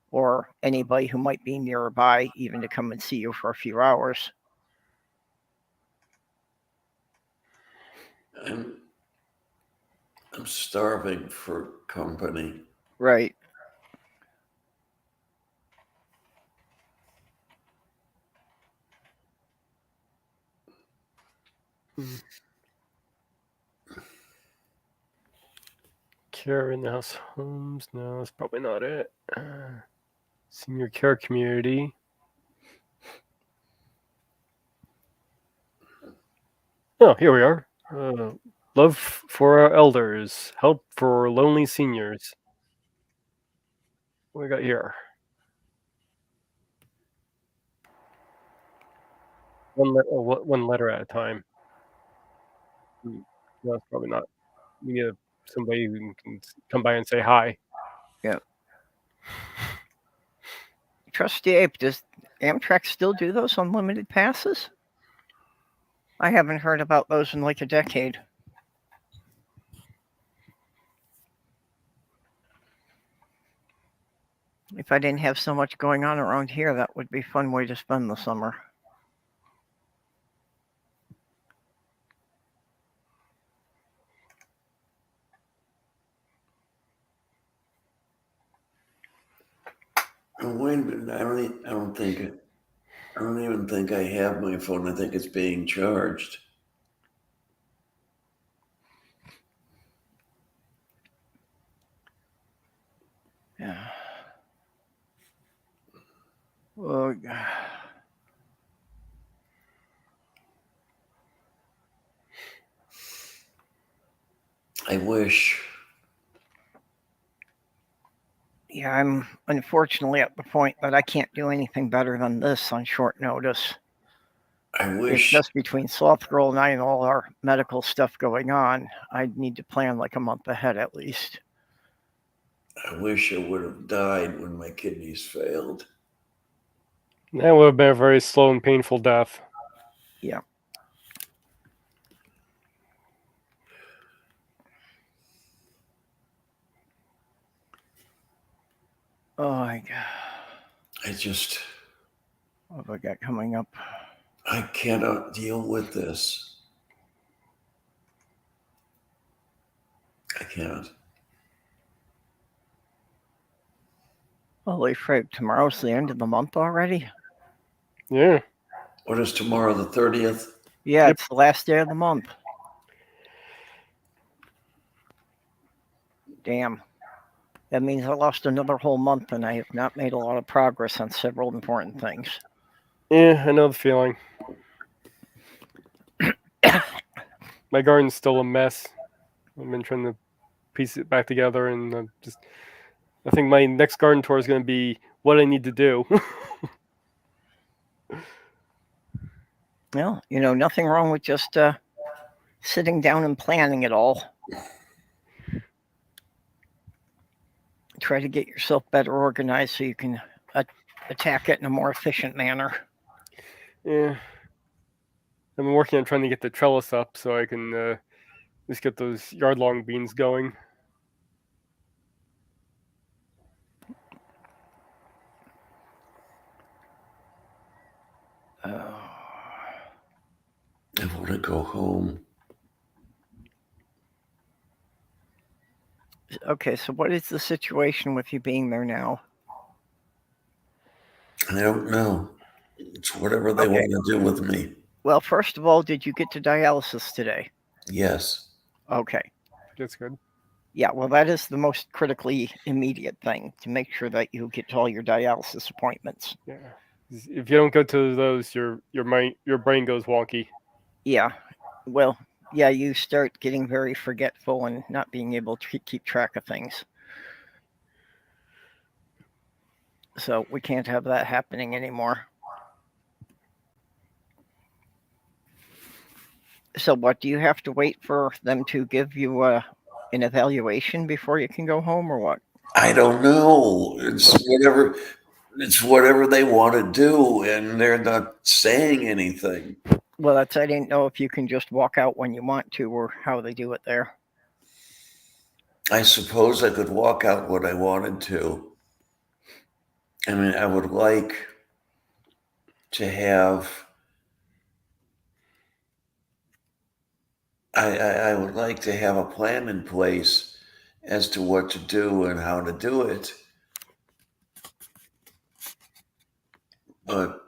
or anybody who might be nearby even to come and see you for a few hours. I'm starving for company. Right. Care in the house homes? No, that's probably not it. Senior care community. Oh, here we are. Love for our elders. Help for lonely seniors. What we got here? One letter at a time. No, that's probably not. We need somebody who can come by and say hi. Yeah. Trusty Ape, does Amtrak still do those unlimited passes? I haven't heard about those in like a decade. If I didn't have so much going on around here, that would be a fun way to spend the summer. Wait a minute. I don't even think I have my phone. I think it's being charged. Yeah. Well, I wish. yeah, I'm unfortunately at the point that I can't do anything better than this on short notice. I It's wish. just between Sloth Girl and I and all our medical stuff going on, I need to plan like a month ahead at least. I wish I would have died when my kidneys failed. That would have been a very slow and painful death. Yeah. Oh my God. I just, What have I got coming up? I cannot deal with this. I can't. Holy frick, tomorrow's the end of the month already? Yeah. What is tomorrow, the 30th? Yeah, Yep. it's the last day of the month. Damn. That means I lost another whole month and I have not made a lot of progress on several important things. Yeah, I know the feeling. My garden's still a mess. I've been trying to piece it back together, and I think my next garden tour is going to be what I need to do. Well, nothing wrong with just sitting down and planning it all. Try to get yourself better organized so you can attack it in a more efficient manner. Yeah. I've been working on trying to get the trellis up so I can just get those yard-long beans going. I want to go home. Okay, so what is the situation with you being there now? I don't know. It's whatever they Okay. want to do with me. Well, first of all, did you get to dialysis today? Yes. Okay. That's good. Yeah, well, that is the most critically immediate thing, to make sure that you get to all your dialysis appointments. Yeah. If you don't go to those, your brain goes wonky. Yeah. Well, yeah, you start getting very forgetful and not being able to keep track of things. So we can't have that happening anymore. So what, do you have to wait for them to give you an evaluation before you can go home, or what? I don't know. It's whatever they want to do, and they're not saying anything. Well, I didn't know if you can just walk out when you want to, or how they do it there. I suppose I could walk out when I wanted to. I mean, I would like to have. I would like to have a plan in place as to what to do and how to do it. But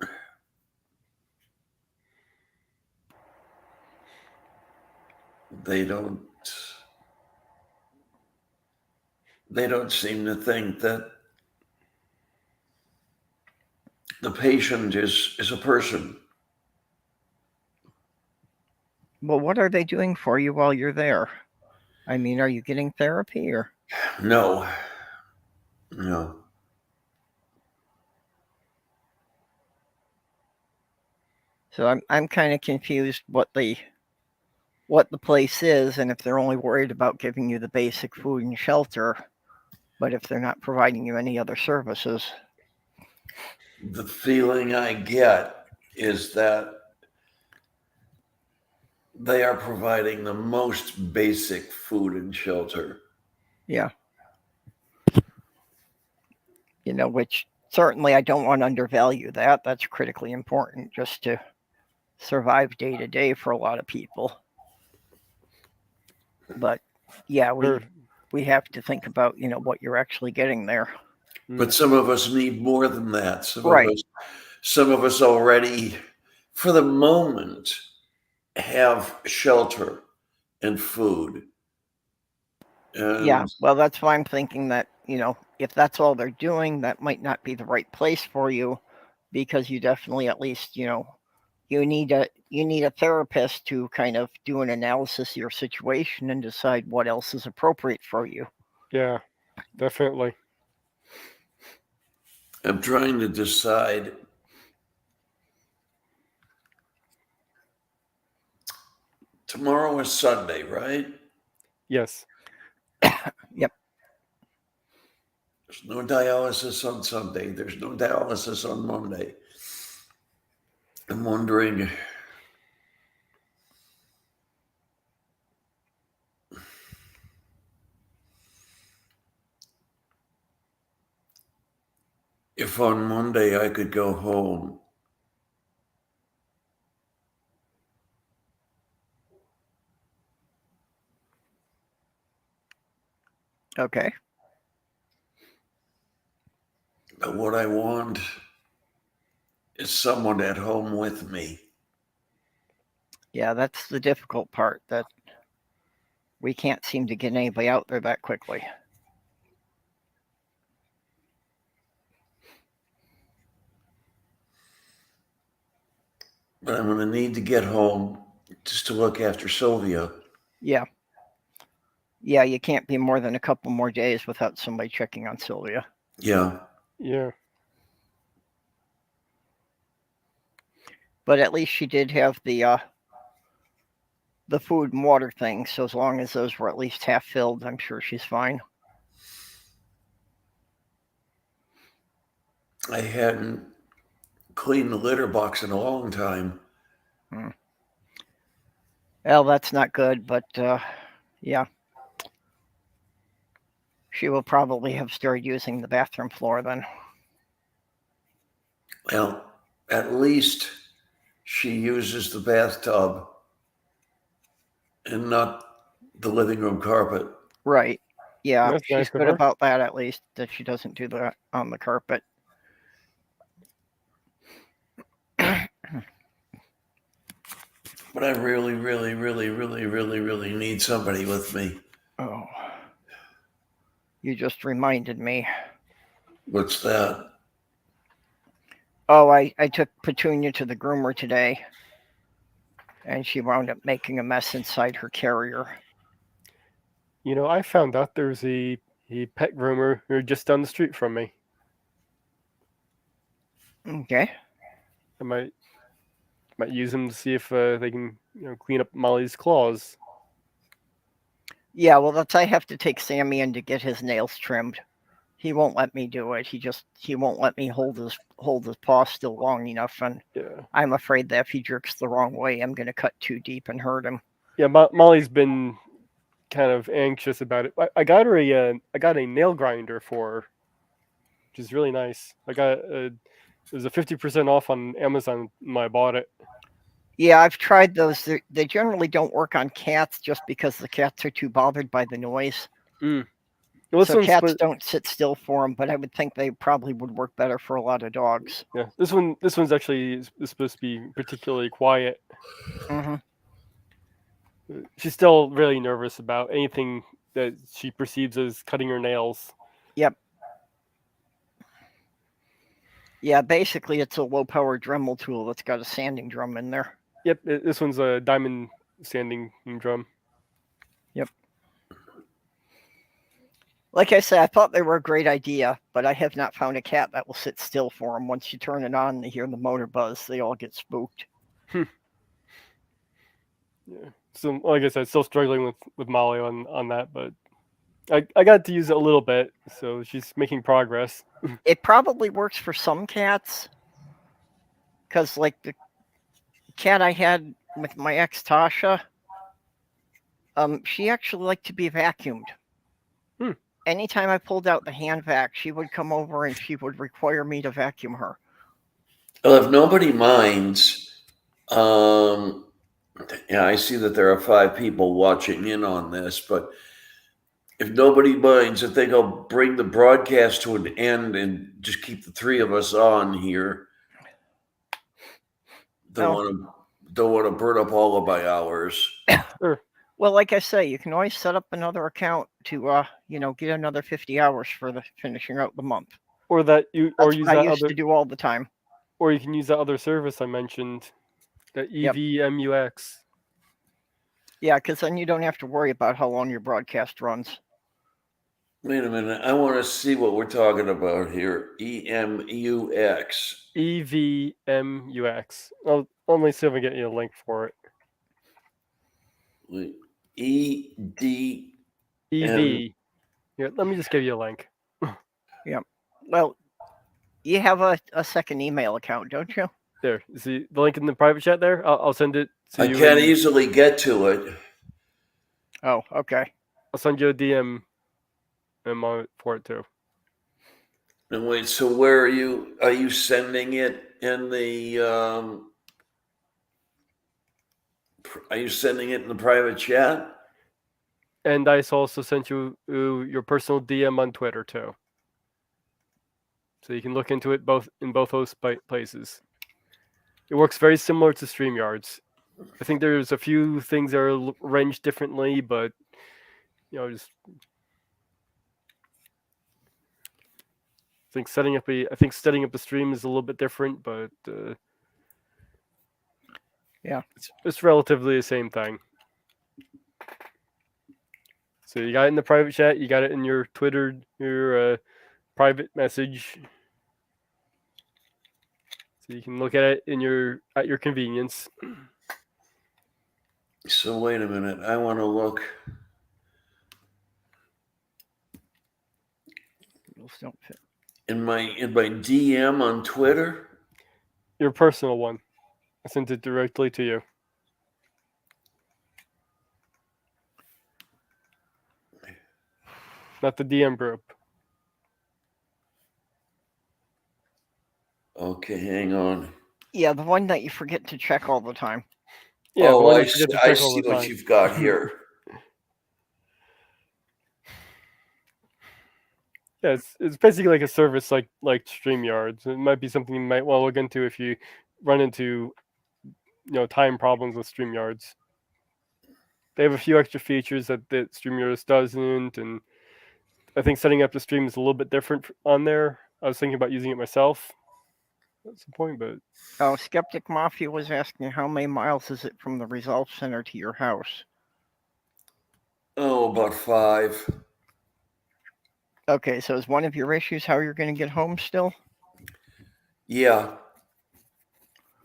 they don't seem to think that the patient is a person. Well, what are they doing for you while you're there? I mean, are you getting therapy, or? No. So I'm kind of confused what the place is, and if they're only worried about giving you the basic food and shelter, but if they're not providing you any other services. The feeling I get is that they are providing the most basic food and shelter. Yeah. Which certainly I don't want to undervalue that. That's critically important just to survive day to day for a lot of people. But yeah, we have to think about, what you're actually getting there. But some of us need more than that. Right. Some of us already, for the moment, have shelter and food. Yeah, And well, that's why I'm thinking that, if that's all they're doing, that might not be the right place for you, because you definitely at least, you need a therapist to kind of do an analysis of your situation and decide what else is appropriate for you. Yeah, definitely. I'm trying to decide. Tomorrow is Sunday, right? Yes. Yep. There's no dialysis on Sunday. There's no dialysis on Monday. I'm wondering, if on Monday I could go home. Okay. But what I want is someone at home with me. Yeah, that's the difficult part, that we can't seem to get anybody out there that quickly. But I'm going to need to get home just to look after Sylvia. Yeah. Yeah, you can't be more than a couple more days without somebody checking on Sylvia. Yeah. Yeah. But at least she did have the food and water thing, so as long as those were at least half filled, I'm sure she's fine. I hadn't cleaned the litter box in a long time. Well, that's not good, but yeah. She will probably have started using the bathroom floor then. Well, at least she uses the bathtub and not the living room carpet. Right. Yeah, That's she's nice of good her. about that, at least, that she doesn't do that on the carpet. But I really, really, really, really, really, really need somebody with me. Oh. You just reminded me. What's that? Oh, I took Petunia to the groomer today, and she wound up making a mess inside her carrier. I found out there's a pet groomer who just down the street from me. Okay. I might use them to see if they can clean up Molly's claws. Yeah, well, I have to take Sammy in to get his nails trimmed. He won't let me do it. He won't let me hold his paw still long enough, and Yeah. I'm afraid that if he jerks the wrong way, I'm going to cut too deep and hurt him. Yeah, Molly's been kind of anxious about it. I got her I got a nail grinder for her, which is really nice. I got it was a 50% off on Amazon when I bought it. Yeah, I've tried those. They generally don't work on cats just because the cats are too bothered by the noise. Well, this So one's cats don't sit still for them, but I would think they probably would work better for a lot of dogs. yeah, this one's actually is supposed to be particularly quiet. Mm-hmm. She's still really nervous about anything that she perceives as cutting her nails. Yep. Yeah, basically it's a low-power Dremel tool that's got a sanding drum in there. Yep, this one's a diamond sanding drum. Yep. Like I said, I thought they were a great idea, but I have not found a cat that will sit still for them. Once you turn it on, they hear the motor buzz. They all get spooked. Yeah. So, like I said, still struggling with Molly on that, but I got to use it a little bit, so she's making progress. It probably works for some cats, because like the cat I had with my ex Tasha, she actually liked to be vacuumed. Anytime I pulled out the hand vac, she would come over and she would require me to vacuum her. Well, if nobody minds, yeah, I see that there are 5 people watching in on this, but if nobody minds, I think I'll bring the broadcast to an end and just keep the three of us on here. Don't want to burn up all of my hours. Well, like I say, you can always set up another account to, get another 50 hours for the finishing out the month. Or that you That's or use what I that used other, to do all the time. or you can use that other service I mentioned, the Yep. EVMUX. Yeah, because then you don't have to worry about how long your broadcast runs. Wait a minute. I want to see what we're talking about here. EMUX. EVMUX. I'll only see if I get you a link for it. ED. EV. Here, let me just give you a link. Well, you have a second email account, don't you? There. See the link in the private chat there? I'll send it to I you. can't easily get to it. Oh, okay. I'll send you a DM for it too. And wait, so where are you? Are you sending it in the? Are you sending it in the private chat? And I also sent you your personal DM on Twitter too. So you can look into it in both those places. It works very similar to StreamYards. I think there's a few things that are arranged differently, but just I think setting up a stream is a little bit different, but Yeah, it's relatively the same thing. So you got it in the private chat, you got it in your Twitter, your private message. So you can look at it at your convenience. So wait a minute. I want to look. Those don't fit. In my DM on Twitter. Your personal one. I sent it directly to you. Not the DM group. Okay, hang on. Yeah, the one that you forget to check all the time. Yeah, the oh, one I you forget see, to I check all see the what time. you've got here. Yeah, it's basically like a service like StreamYards. It might be something you might want to look into if you run into time problems with StreamYards. They have a few extra features that StreamYards doesn't, and I think setting up the stream is a little bit different on there. I was thinking about using it myself. That's the point, but Oh, Skeptic Mafia was asking how many miles is it from the Resolve Center to your house? Oh, about 5. Okay, so is one of your issues how you're going to get home still? Yeah.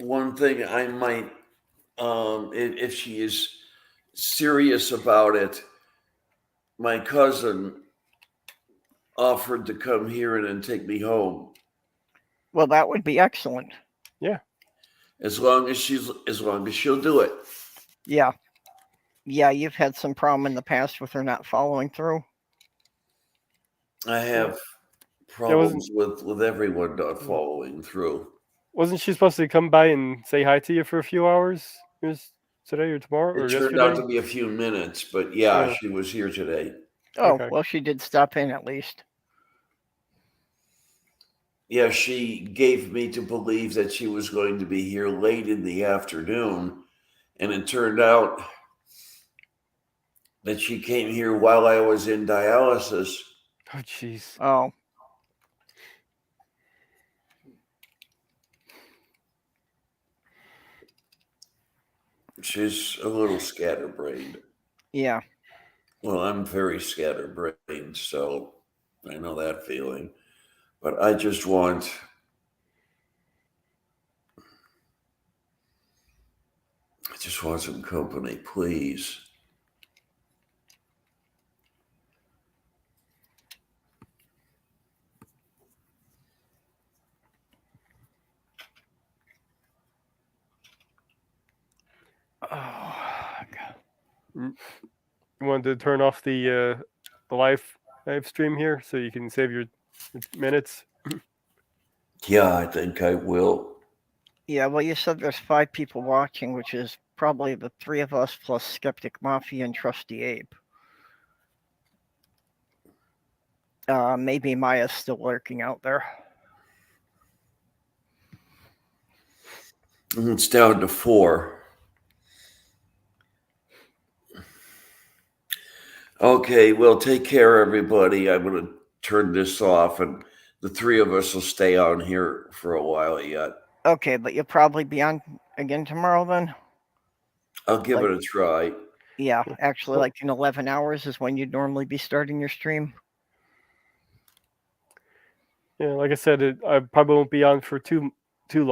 One thing I might, if she is serious about it, my cousin offered to come here and take me home. Well, that would be excellent. Yeah. As long as she'll do it. Yeah. Yeah, you've had some problem in the past with her not following through. I have problems with everyone not following through. Wasn't she supposed to come by and say hi to you for a few hours? It was today or tomorrow or It yesterday? turned out to be a few minutes, but yeah, she was here today. Oh, Okay. well, she did stop in at least. Yeah, she gave me to believe that she was going to be here late in the afternoon, and it turned out that she came here while I was in dialysis. Oh, jeez. Oh. She's a little scatterbrained. Yeah. Well, I'm very scatterbrained, so I know that feeling. But I just want some company, please. Oh, God. You wanted to turn off the live stream here so you can save your minutes? Yeah, I think I will. Yeah, well, you said there's 5 people watching, which is probably the 3 of us plus Skeptic Mafia and Trusty Ape. Maybe Maya's still lurking out there. It's down to 4. Okay, well, take care, everybody. I'm going to turn this off, and the 3 of us will stay on here for a while yet. Okay, but you'll probably be on again tomorrow then? I'll give it a try. Yeah, actually, like in 11 hours is when you'd normally be starting your stream. Yeah, like I said, I probably won't be on for too long.